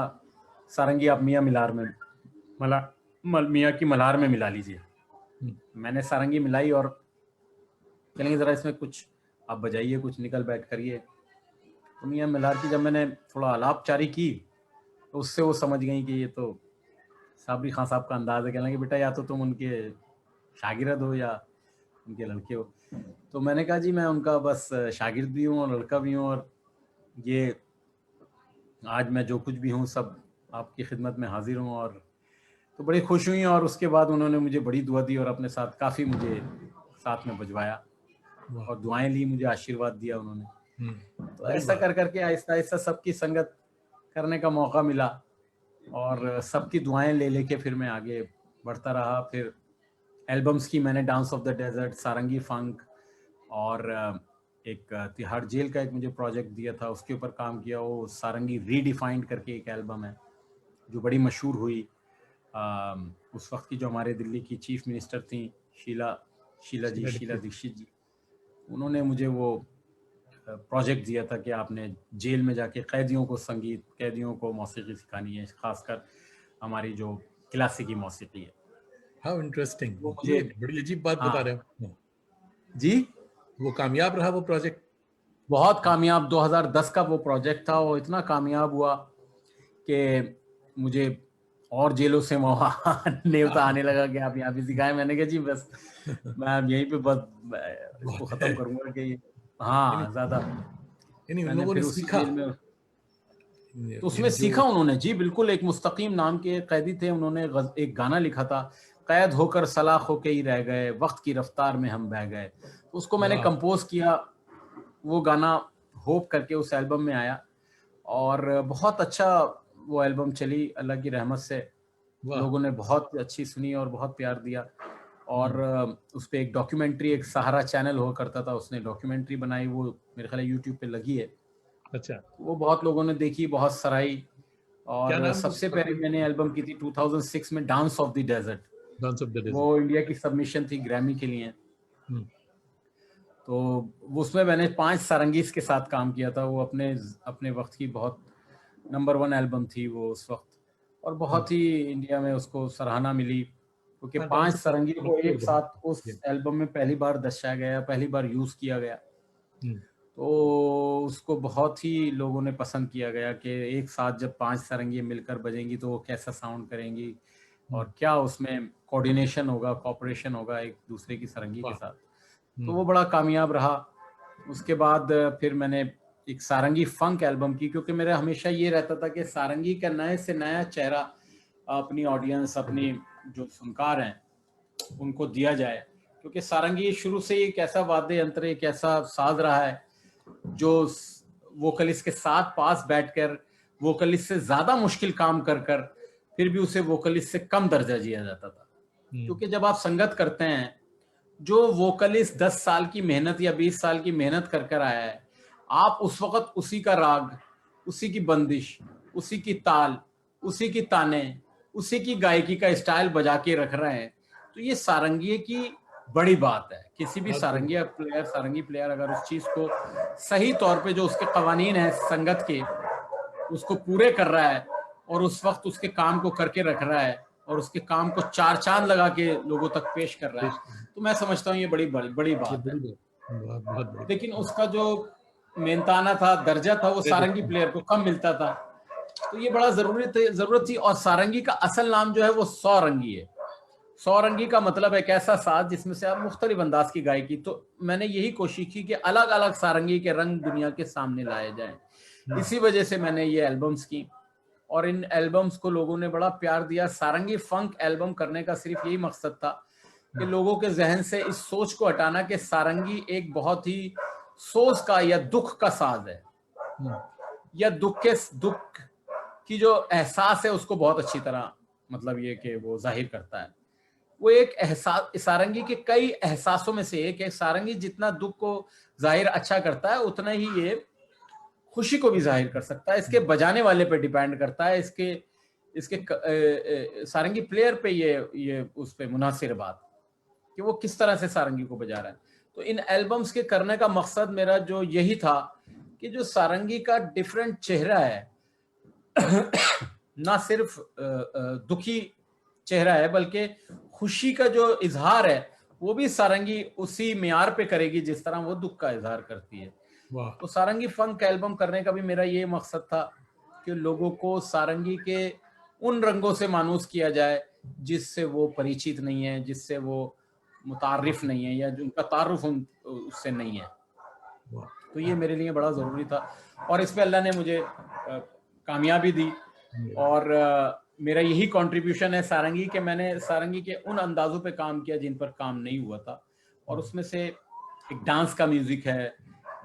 S2: सारंगी आप मियाँ की मल्हार में मिला लीजिए। मैंने सारंगी मिलाई और चलेंगे ज़रा इसमें कुछ आप बजाइए, कुछ निकल बैठ करिए। तो मियाँ मल्हार की जब मैंने थोड़ा आलापचारी की तो उससे वो समझ गई कि ये तो साबरी खान साहब का अंदाज़ है। कहने लगे बेटा या तो तुम उनके शागिर्द हो या उनके लड़के हो। तो मैंने कहा जी मैं उनका बस शागिर्द भी हूँ और लड़का भी हूँ, और ये आज मैं जो कुछ भी हूँ सब आपकी खिदमत में हाजिर हूँ। और तो बड़ी खुश हुई, और उसके बाद उन्होंने मुझे बड़ी दुआ दी और अपने साथ काफ़ी मुझे साथ में बजवाया।
S1: वाह।
S2: और दुआएं ली, मुझे आशीर्वाद दिया उन्होंने। तो
S1: बड़ी
S2: ऐसा
S1: बात।
S2: कर करके आहिस्ता आहिस्ता सबकी संगत करने का मौका मिला और सबकी दुआएं ले लेके फिर मैं आगे बढ़ता रहा। फिर एल्बम्स की मैंने, डांस ऑफ द डेजर्ट, सारंगी फंक, और एक तिहाड़ जेल का एक मुझे प्रोजेक्ट दिया था, उसके ऊपर काम किया। वो सारंगी रीडिफाइंड करके एक एल्बम है जो बड़ी मशहूर हुई। उस वक्त की जो हमारे दिल्ली की चीफ मिनिस्टर थी, शीला
S1: शीला
S2: दीक्षित जी, उन्होंने मुझे वो प्रोजेक्ट दिया था कि आपने जेल में जाके कैदियों को संगीत, कैदियों को मौसीकी सिखानी है, खासकर हमारी जो क्लासिकी मौसीकी है।
S1: How interesting.
S2: वो
S1: ये
S2: मुझे,
S1: बड़ी अजीब बात बता
S2: हाँ
S1: रहे हो।
S2: जी,
S1: वो कामयाब रहा वो प्रोजेक्ट?
S2: बहुत कामयाब। 2010 का वो प्रोजेक्ट था, वो इतना कामयाब हुआ कि मुझे और जेलों से न्योता आने लगा कि आप यहाँ भी सिखाएं। मैंने कहा जी बस मैं अब यहीं पे बस इसको
S1: बहुत
S2: खत्म
S1: है।
S2: करूंगा कि
S1: यानी
S2: हाँ ज्यादा।
S1: यानी उन
S2: मैंने
S1: लोगों ने
S2: फिर उसी
S1: सीखा।
S2: जेल में, तो उसमें
S1: यानी जो
S2: सीखा उन्होंने जी, बिल्कुल। एक मुस्तकीम नाम के कैदी थे, उन्होंने एक गाना लिखा था, कैद होकर सलाख होके ही रह गए, वक्त की रफ्तार में हम बह गए। तो उसको मैंने
S1: वाह
S2: कंपोज किया, वो गाना होप करके उस एल्बम में आया और बहुत अच्छा वो एल्बम चली अल्लाह की रहमत से।
S1: वाह।
S2: लोगों ने बहुत अच्छी सुनी और बहुत प्यार दिया। और उस पर एक डॉक्यूमेंट्री, एक सहारा चैनल हुआ करता था, उसने डॉक्यूमेंट्री बनाई, वो मेरे ख्याल यूट्यूब पे लगी है।
S1: अच्छा,
S2: वो बहुत लोगों ने देखी, बहुत सराही।
S1: क्या
S2: और
S1: नाम है उस
S2: सबसे पहले मैंने एल्बम की थी 2006 में, dance of the desert.
S1: Dance of the
S2: वो
S1: डेजर्ट?
S2: इंडिया की सबमिशन थी ग्रैमी के लिए। तो उसमें मैंने 5 सारंगीस के साथ काम किया था। वो अपने अपने वक्त की बहुत नंबर 1 एल्बम थी वो उस वक्त, और बहुत ही इंडिया में उसको सराहना मिली, क्योंकि
S1: हाँ,
S2: 5
S1: डांस ऑफ द
S2: सारंगी को
S1: डेजर्ट
S2: एक साथ उस
S1: बहुत।
S2: एल्बम में पहली बार दर्शाया गया, पहली बार यूज किया गया।
S1: हम्म,
S2: तो उसको बहुत ही लोगों ने पसंद किया गया कि एक साथ जब 5 सारंगी मिलकर बजेंगी तो वो कैसा साउंड करेंगी और क्या उसमें कोऑर्डिनेशन होगा, कोऑपरेशन होगा एक दूसरे की सारंगी के
S1: वाह।
S2: साथ। तो वो बड़ा कामयाब रहा। उसके बाद फिर मैंने एक सारंगी फंक एल्बम की, क्योंकि मेरा हमेशा ये रहता था कि सारंगी का नए से नया चेहरा अपनी ऑडियंस, अपनी जो फनकार हैं उनको दिया जाए। क्योंकि सारंगी शुरू से एक ऐसा वाद्य यंत्र, एक ऐसा साज रहा है जो वोकलिस्ट के साथ पास बैठकर वोकलिस्ट से ज्यादा मुश्किल काम कर कर फिर भी उसे वोकलिस्ट से कम दर्जा दिया जाता था। क्योंकि जब आप संगत करते हैं, जो वोकलिस्ट 10 साल की मेहनत या 20 साल की मेहनत कर कर आया है, आप उस वक्त उसी का राग, उसी की बंदिश, उसी की ताल, उसी की ताने, उसी की गायकी का स्टाइल बजा के रख रहे हैं। तो ये सारंगी की बड़ी बात है। किसी भी
S1: बहुत बड़ी।
S2: सारंगी प्लेयर अगर उस चीज को सही तौर पे, जो उसके कवानीन है संगत के, उसको पूरे कर रहा है और उस वक्त उसके काम को करके रख रहा है और उसके काम को 4 चांद लगा के लोगों तक पेश कर रहा है, तो मैं समझता हूँ ये बड़ी बड़ी बड़ी
S1: ये
S2: बात है।
S1: बड़ी बात, बहुत बहुत बड़ी बात।
S2: लेकिन उसका जो मेहनताना था, दर्जा था, वो सारंगी प्लेयर को कम मिलता था। तो ये बड़ा जरूरत थी। और सारंगी का असल नाम जो है वो सौरंगी है। सौरंगी का मतलब एक ऐसा साज जिसमें से आप मुख्तलिफ अंदाज की गायकी। तो मैंने यही कोशिश की कि अलग अलग सारंगी के रंग दुनिया के सामने लाए जाएं। इसी वजह से मैंने ये एल्बम्स की और इन एल्बम्स को लोगों ने बड़ा प्यार दिया। सारंगी फंक एल्बम करने का सिर्फ यही मकसद था कि लोगों के जहन से इस सोच को हटाना कि सारंगी एक बहुत ही सोच का या दुख का साज है, या दुख की जो एहसास है उसको बहुत अच्छी तरह, मतलब ये कि वो जाहिर करता है। वो एक एहसास, सारंगी के कई एहसासों में से एक है। सारंगी जितना दुख को जाहिर अच्छा करता है, उतना ही ये खुशी को भी जाहिर कर सकता है। इसके बजाने वाले पे डिपेंड करता है, इसके सारंगी प्लेयर पे ये उस पे मुनासिर बात कि वो किस तरह से सारंगी को बजा रहा है। तो इन एल्बम्स के करने का मकसद मेरा जो यही था कि जो सारंगी का डिफरेंट चेहरा है, ना सिर्फ दुखी चेहरा है, बल्कि खुशी का जो इजहार है वो भी सारंगी उसी मियार पे करेगी जिस तरह वो दुख का इजहार करती है। तो सारंगी फंक एल्बम करने का भी मेरा ये मकसद था कि लोगों को सारंगी के उन रंगों से मानूस किया जाए जिससे वो परिचित नहीं है, जिससे वो मुतारिफ नहीं है, या जिनका तारुफ उससे नहीं है। तो ये मेरे लिए बड़ा ज़रूरी था और इस पे अल्लाह ने मुझे कामयाबी दी। और मेरा यही कंट्रीब्यूशन है सारंगी के। मैंने सारंगी के उन अंदाजों पे काम किया जिन पर काम नहीं हुआ था, और उसमें से एक डांस का म्यूजिक है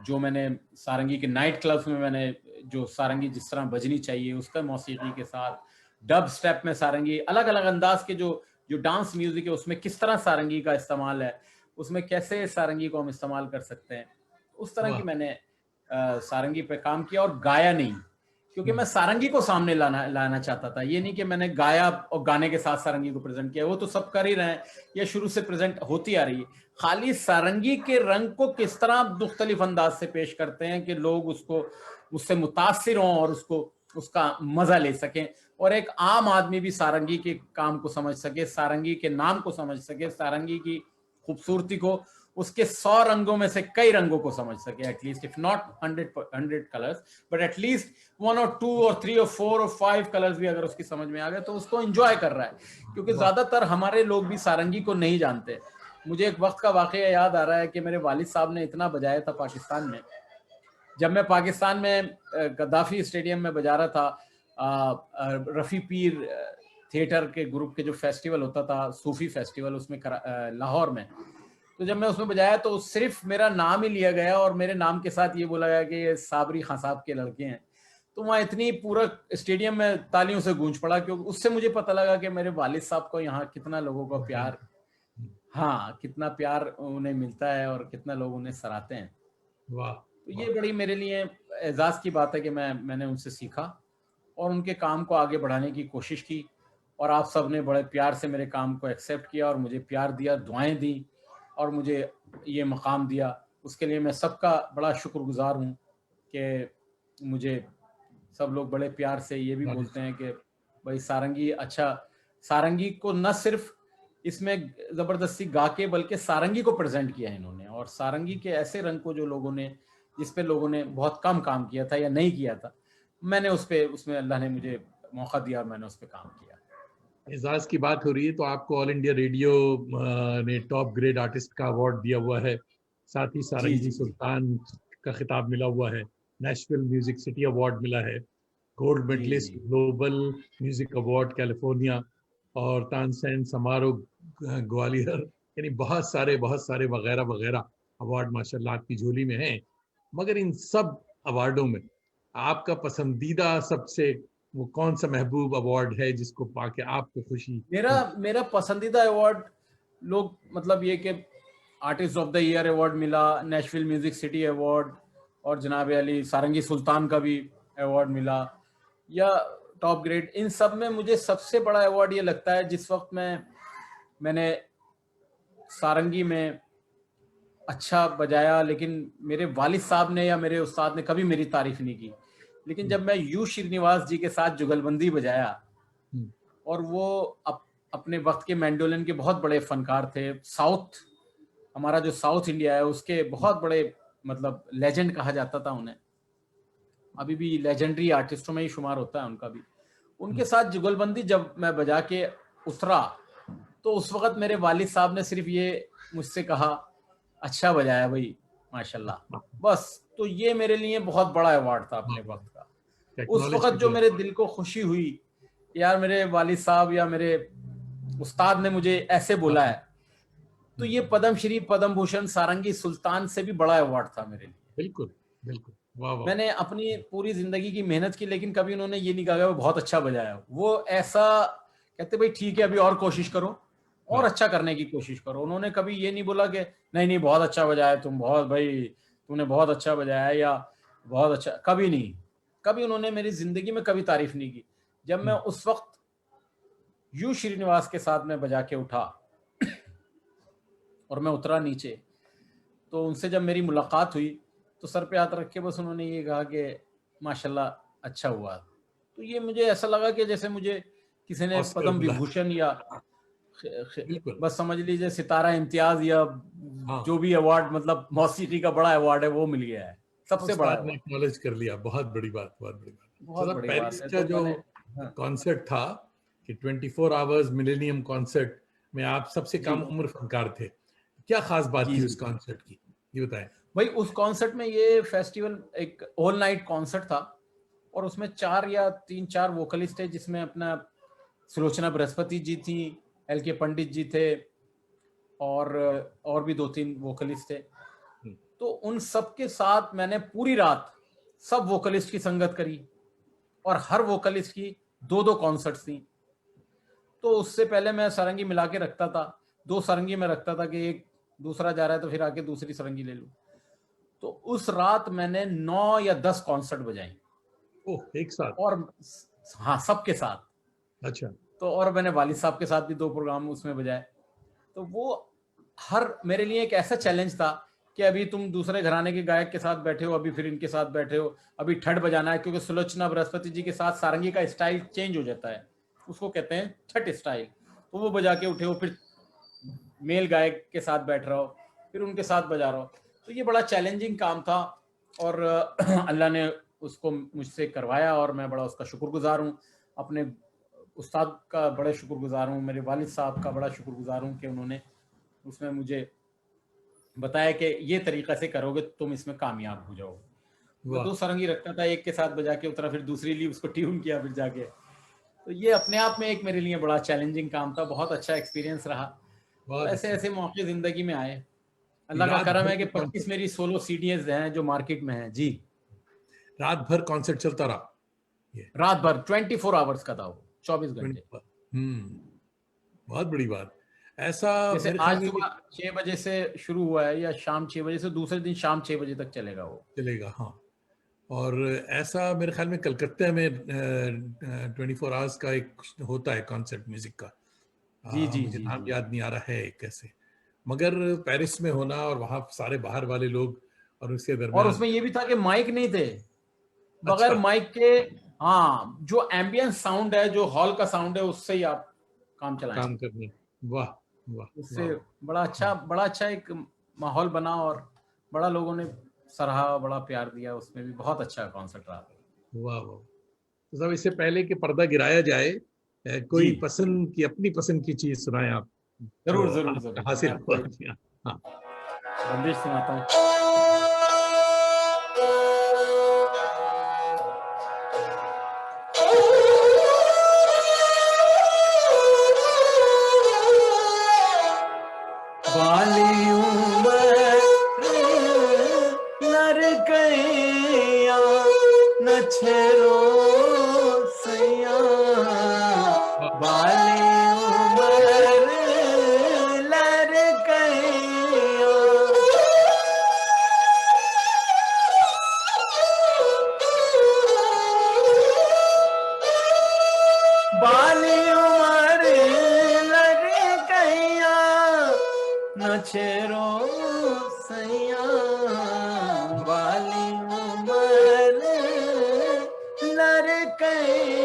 S2: जो मैंने सारंगी के नाइट क्लब्स में मैंने जो सारंगी जिस तरह बजनी चाहिए उसका मौसीकी के साथ, डब स्टेप में सारंगी, अलग अलग अंदाज के जो जो डांस म्यूजिक है उसमें किस तरह सारंगी का इस्तेमाल है, उसमें कैसे सारंगी को हम इस्तेमाल कर सकते हैं, उस तरह की मैंने सारंगी पे काम किया और गाया नहीं, क्योंकि मैं सारंगी को सामने लाना चाहता था। ये नहीं कि मैंने गाया और गाने के साथ सारंगी को प्रेजेंट किया, वो तो सब कर ही रहे हैं, ये शुरू से प्रेजेंट होती आ रही है। खाली सारंगी के रंग को किस तरह मुख्तलिफ अंदाज से पेश करते हैं कि लोग उसको उससे मुतासिर हों और उसको उसका मजा ले सकें, और एक आम आदमी भी सारंगी के काम को समझ सके, सारंगी के नाम को समझ सके, सारंगी की खूबसूरती को, उसके 100 रंगों में से कई रंगों को समझ सके, at least if not 100 colours but at least 1 और 2 और 3 और 4 और 5 कलर्स भी अगर उसकी समझ में आ गए तो उसको एंजॉय कर रहा है। क्योंकि ज्यादातर हमारे लोग भी सारंगी को नहीं जानते। मुझे एक वक्त का वाकया याद आ रहा है कि मेरे वालिद साहब ने इतना बजाया था पाकिस्तान में, जब मैं पाकिस्तान में गद्दाफी स्टेडियम में बजा रहा था, रफ़ी पीर थिएटर के ग्रुप के जो फेस्टिवल होता था, सूफी फेस्टिवल, उसमें लाहौर में, तो जब मैं उसमें बजाया तो सिर्फ मेरा नाम ही लिया गया और मेरे नाम के साथ ये बोला गया कि ये साबरी खां साहब के लड़के हैं। तो वहाँ इतनी पूरा स्टेडियम में तालियों से गूंज पड़ा, क्योंकि उससे मुझे पता लगा कि मेरे वालिद साहब को यहाँ कितना लोगों का प्यार, हाँ, कितना प्यार उन्हें मिलता है और कितना लोग उन्हें सराहते हैं।
S1: वाह।
S2: तो ये बड़ी मेरे लिए एजाज की बात है कि मैंने उनसे सीखा और उनके काम को आगे बढ़ाने की कोशिश की, और आप सब ने बड़े प्यार से मेरे काम को एक्सेप्ट किया और मुझे प्यार दिया, दुआएं दी और मुझे ये मकाम दिया। उसके लिए मैं सबका बड़ा शुक्रगुजार हूँ कि मुझे सब लोग बड़े प्यार से ये भी बोलते हैं कि भाई सारंगी अच्छा, सारंगी को न सिर्फ इसमें ज़बरदस्ती गा के बल्कि सारंगी को प्रेजेंट किया है इन्होंने, और सारंगी के ऐसे रंग को जो लोगों ने, जिस पे लोगों ने बहुत कम काम किया था या नहीं किया था, मैंने उसमें अल्लाह ने मुझे मौका दिया और मैंने उस पर काम किया।
S1: एजाज की बात हो रही है तो आपको ऑल इंडिया रेडियो ने टॉप ग्रेड आर्टिस्ट का अवार्ड दिया हुआ है, साथ ही सारंगी सुल्तान का खिताब मिला हुआ है, नेशनल म्यूजिक सिटी अवार्ड मिला है, gold medalist global music award California, और तानसेन समारोह ग्वालियर, यानी बहुत सारे वगैरह वगैरह अवार्ड माशाल्लाह आपकी झोली में हैं। मगर इन सब अवार्डों में आपका पसंदीदा सबसे वो कौन सा महबूब अवार्ड है जिसको पाके आपको खुशी?
S2: मेरा पसंदीदा अवार्ड, लोग मतलब ये कि artist of the year award मिला, नेशनल म्यूजिक सिटी अवार्ड, और जनाब अली सारंगी सुल्तान का भी अवार्ड मिला, या टॉप ग्रेड, इन सब में मुझे सबसे बड़ा अवार्ड ये लगता है जिस वक्त मैंने सारंगी में अच्छा बजाया, लेकिन मेरे वालिद साहब ने या मेरे उस्ताद ने कभी मेरी तारीफ नहीं की, लेकिन जब मैं यू श्रीनिवास जी के साथ जुगलबंदी बजाया, और वो अपने वक्त के मैंडोलिन के बहुत बड़े फनकार थे, साउथ, हमारा जो साउथ इंडिया है उसके बहुत बड़े मतलब लेजेंड कहा जाता था उन्हें, अभी भी लेजेंडरी आर्टिस्टों में ही शुमार होता है उनका भी, उनके साथ जुगलबंदी जब मैं बजा के उतरा तो उस वक्त मेरे वालिद साहब ने सिर्फ ये मुझसे कहा, अच्छा बजाया भाई माशाल्लाह, बस। तो ये मेरे लिए बहुत बड़ा अवार्ड था अपने वक्त का। उस वक्त जो मेरे दिल को खुशी हुई, यार मेरे वालिद साहब या मेरे उस्ताद ने मुझे ऐसे बोला है, तो ये पद्म श्री पद्म भूषण सारंगी सुल्तान से भी बड़ा अवार्ड था मेरे लिए।
S1: बिल्कुल बिल्कुल, वाह वाह।
S2: मैंने अपनी पूरी जिंदगी की मेहनत की, लेकिन कभी उन्होंने ये नहीं कहा वो बहुत अच्छा बजाया, वो ऐसा कहते भाई ठीक है अभी और कोशिश करो और अच्छा करने की कोशिश करो। उन्होंने कभी ये नहीं बोला कि नहीं बहुत अच्छा बजाया तुम, बहुत भाई तुमने बहुत अच्छा बजाया या बहुत अच्छा, कभी नहीं, कभी उन्होंने मेरी जिंदगी में कभी तारीफ नहीं की। जब मैं उस वक्त यू श्रीनिवास के साथ में बजा के उठा और मैं उतरा नीचे, तो उनसे जब मेरी मुलाकात हुई तो सर पे हाथ रख के बस उन्होंने ये कहा कि माशाल्लाह अच्छा हुआ। तो ये मुझे ऐसा लगा कि जैसे मुझे किसी ने पद्म विभूषण या बस समझ लीजिए सितारा इम्तियाज या जो भी अवार्ड, मतलब मौसीकी का बड़ा अवार्ड है वो मिल गया है, सबसे बड़ा
S1: एक्नॉलेज कर लिया। बहुत बड़ी बात, बहुत बड़ी बात।
S2: बहुत बड़ी
S1: पेरिस
S2: बात
S1: का
S2: है।
S1: जो कॉन्सर्ट था कि 24 आवर्स मिलेनियम कॉन्सर्ट में आप सबसे कम उम्र फनकार थे, क्या खास बात थी उस कॉन्सर्ट की, ये बताएं
S2: भाई। उस कॉन्सर्ट में ये फेस्टिवल एक ऑल नाइट कॉन्सर्ट था और उसमें 4 या 3-4 वोकलिस्ट थे, जिसमें अपना सुलोचना बृहस्पति जी थी, एल के पंडित जी थे और भी 2-3 वोकलिस्ट थे। तो उन सब के साथ मैंने पूरी रात सब वोकलिस्ट की संगत करी और हर वोकलिस्ट की 2-2 कॉन्सर्ट्स थी। तो उससे पहले मैं सारंगी मिला के रखता था, 2 सारंगी में रखता था कि एक दूसरा जा रहा है तो फिर आके दूसरी सारंगी ले लूं। तो उस रात मैंने 9 या 10 कॉन्सर्ट बजाई।
S1: ओह, एक साथ?
S2: और हाँ, सबके साथ।
S1: अच्छा।
S2: तो और मैंने वालिद साहब के साथ भी 2 प्रोग्राम उसमें बजाए। तो वो हर मेरे लिए एक ऐसा चैलेंज था कि अभी तुम दूसरे घराने के गायक के साथ बैठे हो, अभी फिर इनके साथ बैठे हो, अभी ठट बजाना है, क्योंकि सुलोचना बृहस्पति जी के साथ सारंगी का स्टाइल चेंज हो जाता है, उसको कहते हैं छठ स्टाइल। तो वो बजा के उठे हो, फिर मेल गायक के साथ बैठ रहा हो, फिर उनके साथ बजा रहा हो। तो ये बड़ा चैलेंजिंग काम था और अल्लाह ने उसको मुझसे करवाया और मैं बड़ा उसका शुक्रगुजार हूँ। अपने उस्ताद का बड़ा शुक्रगुजार हूँ, मेरे वालिद साहब का बड़ा शुक्रगुजार हूँ कि उन्होंने उसमें मुझे बताया कि ये तरीका से करोगे तो तुम इसमें कामयाब हो जाओगे। मैं 2
S1: वाह,
S2: सारंगी रखता था, एक के साथ बजा के उतरा, फिर दूसरी ली, उसको ट्यून किया फिर जाके। तो ये अपने आप में एक मेरे लिए बड़ा चैलेंजिंग काम था, बहुत अच्छा एक्सपीरियंस रहा। तो
S1: बहुत
S2: ऐसे
S1: अच्छा।
S2: ऐसे मौके जिंदगी में आए। अल्लाह का
S1: रात
S2: करम
S1: भर
S2: है कि
S1: के
S2: 25
S1: कॉन्सर्ट,
S2: मेरी सोलो सीडीज हैं जो मार्केट में हैं जी।
S1: रात भर कॉन्सर्ट चलता रहा ये?
S2: रात भर 24 आवर्स का था वो, 24
S1: 20
S2: घंटे।
S1: पर। बहुत बड़ी बात। ऐसा
S2: जैसे
S1: मेरे ख्याल
S2: आज
S1: में ये
S2: सुबह 6 बजे से शुरू हुआ है या शाम 6 बजे से, दूसरे दिन शाम 6 बजे तक चलेगा वो।
S1: चलेगा, हाँ। और ऐसा मेरे ख्याल में कलकत्ता में 24 आवर्स का एक होता है कॉन्सर्ट म्यूजिक का।
S2: जी जी
S1: मुझे
S2: जी
S1: नाम
S2: जी।
S1: याद नहीं आ रहा है कैसे, मगर पेरिस में होना और वहाँ सारे बाहर वाले लोग और उसके
S2: और
S1: दरमियान।
S2: उसमें ये भी था कि माइक नहीं थे, बगैर
S1: अच्छा,
S2: माइक के। हाँ, जो एम्बियंस साउंड है, जो हॉल का साउंड है, उससे ही आप काम चलाएं।
S1: काम करने। वाह, वाह,
S2: उससे
S1: वाह,
S2: बड़ा अच्छा एक माहौल बना और बड़ा लोगों ने सराहा, बड़ा प्यार दिया, उसमें भी बहुत अच्छा कॉन्सर्ट रहा।
S1: वाह, वाह। तो सब इससे पहले कि पर्दा गिराया जाए,
S2: जी,
S1: कोई पसंद की, अपनी पसंद की चीज सुनाए आप, जो
S2: जरूर जरूर
S1: आप
S2: जरूर, मैं
S1: हासिल
S2: आपको
S1: हुआ।
S2: एक
S1: हाँ।
S2: बंदिश सुनाता हूँ। बाली उमर लड़कैया न छेरो सैया, बाली उमर लड़कैया। बाली उमर लड़कैया न छेरो सैया, बाली उमर लड़कैया।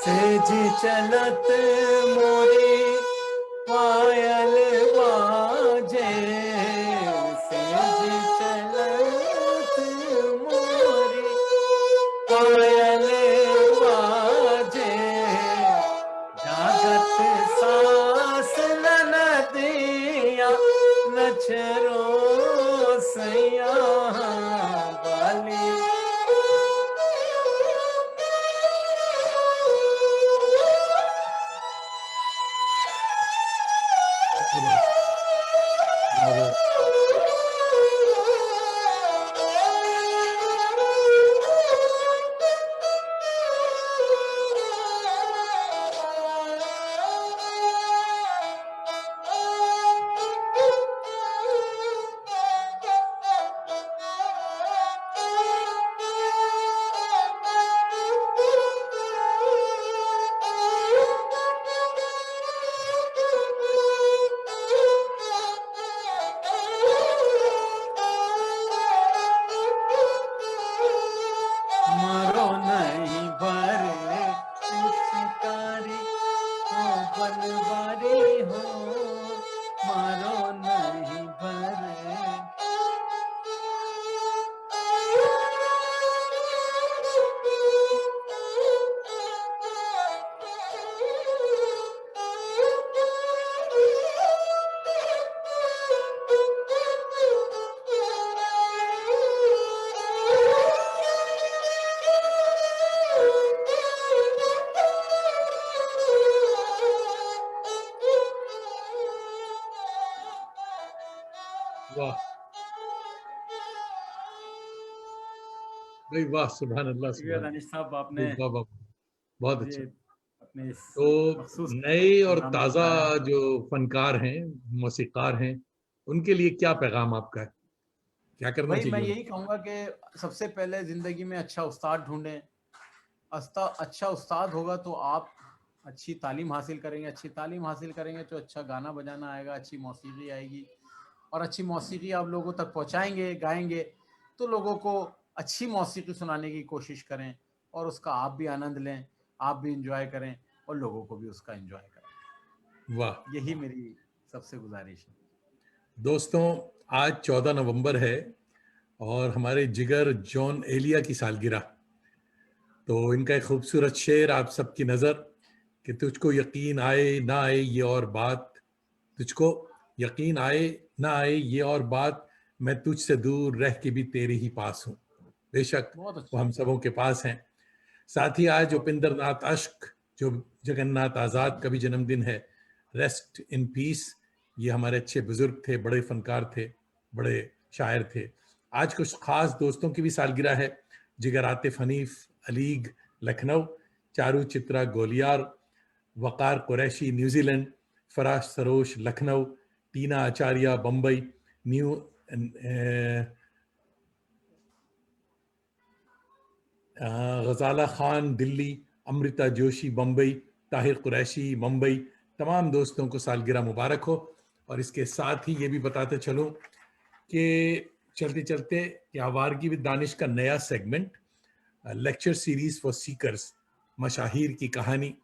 S2: सेज चलत मोरी पायल बाजे, सेज चलत मोरी पायल बाजे, जागत सास ननदिया नछरो सैया, बाली।
S1: क्या बात, bravo।
S2: मरो नहीं भरे पिचकारी हो बनवारी हो, मरो नहीं भरे।
S1: वाह भाई वाह, सुभान अल्लाह,
S2: शुक्रिया
S1: सुभान
S2: दानिश साहब,
S1: अल्लाह,
S2: आपने
S1: वाह वाह, बहुत
S2: मुझे
S1: अच्छा।
S2: अपने इस
S1: तो
S2: मखसूस
S1: नए और
S2: प्रोग्राम में
S1: ताज़ा
S2: बुलाया।
S1: जो फनकार हैं, मौसीक़ार हैं, उनके लिए क्या पैगाम आपका है? क्या करना
S2: भाई मैं
S1: चाहिए उन्हें?
S2: यही कहूँगा कि सबसे पहले ज़िंदगी में अच्छा उस्ताद ढूंढें। अच्छा उस्ताद होगा तो आप अच्छी तालीम हासिल करेंगे, अच्छी तालीम हासिल करेंगे तो अच्छा गाना बजाना आएगा, अच्छी मौसीकी आएगी, और अच्छी मौसीकी आप लोगों तक पहुंचाएंगे, गाएंगे, तो लोगों को अच्छी मौसीकी सुनाने की कोशिश करें और उसका आप भी आनंद लें, आप भी इंजॉय करें और लोगों को भी उसका इंजॉय करें।
S1: वाह
S2: यही मेरी सबसे गुजारिश है।
S1: दोस्तों, आज 14 नवंबर है और हमारे जिगर जॉन एलिया की सालगिरह। तो इनका एक खूबसूरत शेर आप सबकी नज़र कि तुझको यकीन आए ना आए ये और बात, तुझको यकीन आए ना आए ये और बात, मैं तुझसे दूर रह के भी तेरे ही पास हूँ। बेशक
S2: बहुत
S1: वो
S2: अच्छा।
S1: हम सबों के पास हैं। साथ ही आज
S2: बहुत
S1: उपिंद्र नाथ अश्क, जो जगन्नाथ आज़ाद का भी जन्मदिन है, रेस्ट इन पीस। ये हमारे अच्छे बुजुर्ग थे, बड़े फनकार थे, बड़े शायर थे। आज कुछ खास दोस्तों की भी सालगिरह है। जिगर आतिफ हनीफ अलीग लखनऊ, चारू चित्रा गोलियार, वकार कुरैशी न्यूजीलैंड, फराश सरोश लखनऊ, टीना आचार्य बम्बई, न्यू गजाला खान दिल्ली, अमृता जोशी बम्बई, ताहिर कुरैशी मुंबई। तमाम दोस्तों को सालगिरह मुबारक हो। और इसके साथ ही ये भी बताते चलूं कि चलते चलते कि आवारगी विद दानिश का नया segment, lecture series for seekers, मशाहिर की कहानी,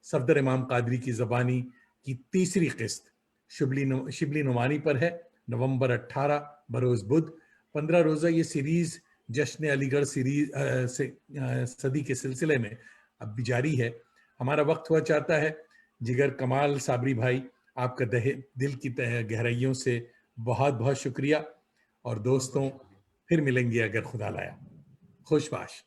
S1: सफदर इमाम कादरी की ज़बानी की तीसरी किस्त शिबली नुमानी पर है। नवंबर 18 बरोज़ बुध। 15 रोज़ा ये सीरीज़ जश्न अलीगढ़ सीरीज सदी के सिलसिले में अब भी जारी है। हमारा वक्त हुआ चाहता है। जिगर कमाल साबरी भाई, आपका दिल की गहराइयों से बहुत बहुत शुक्रिया। और
S2: बहुत
S1: दोस्तों,
S2: शुक्रिया।
S1: फिर मिलेंगे अगर खुदा लाया। खुशबाश।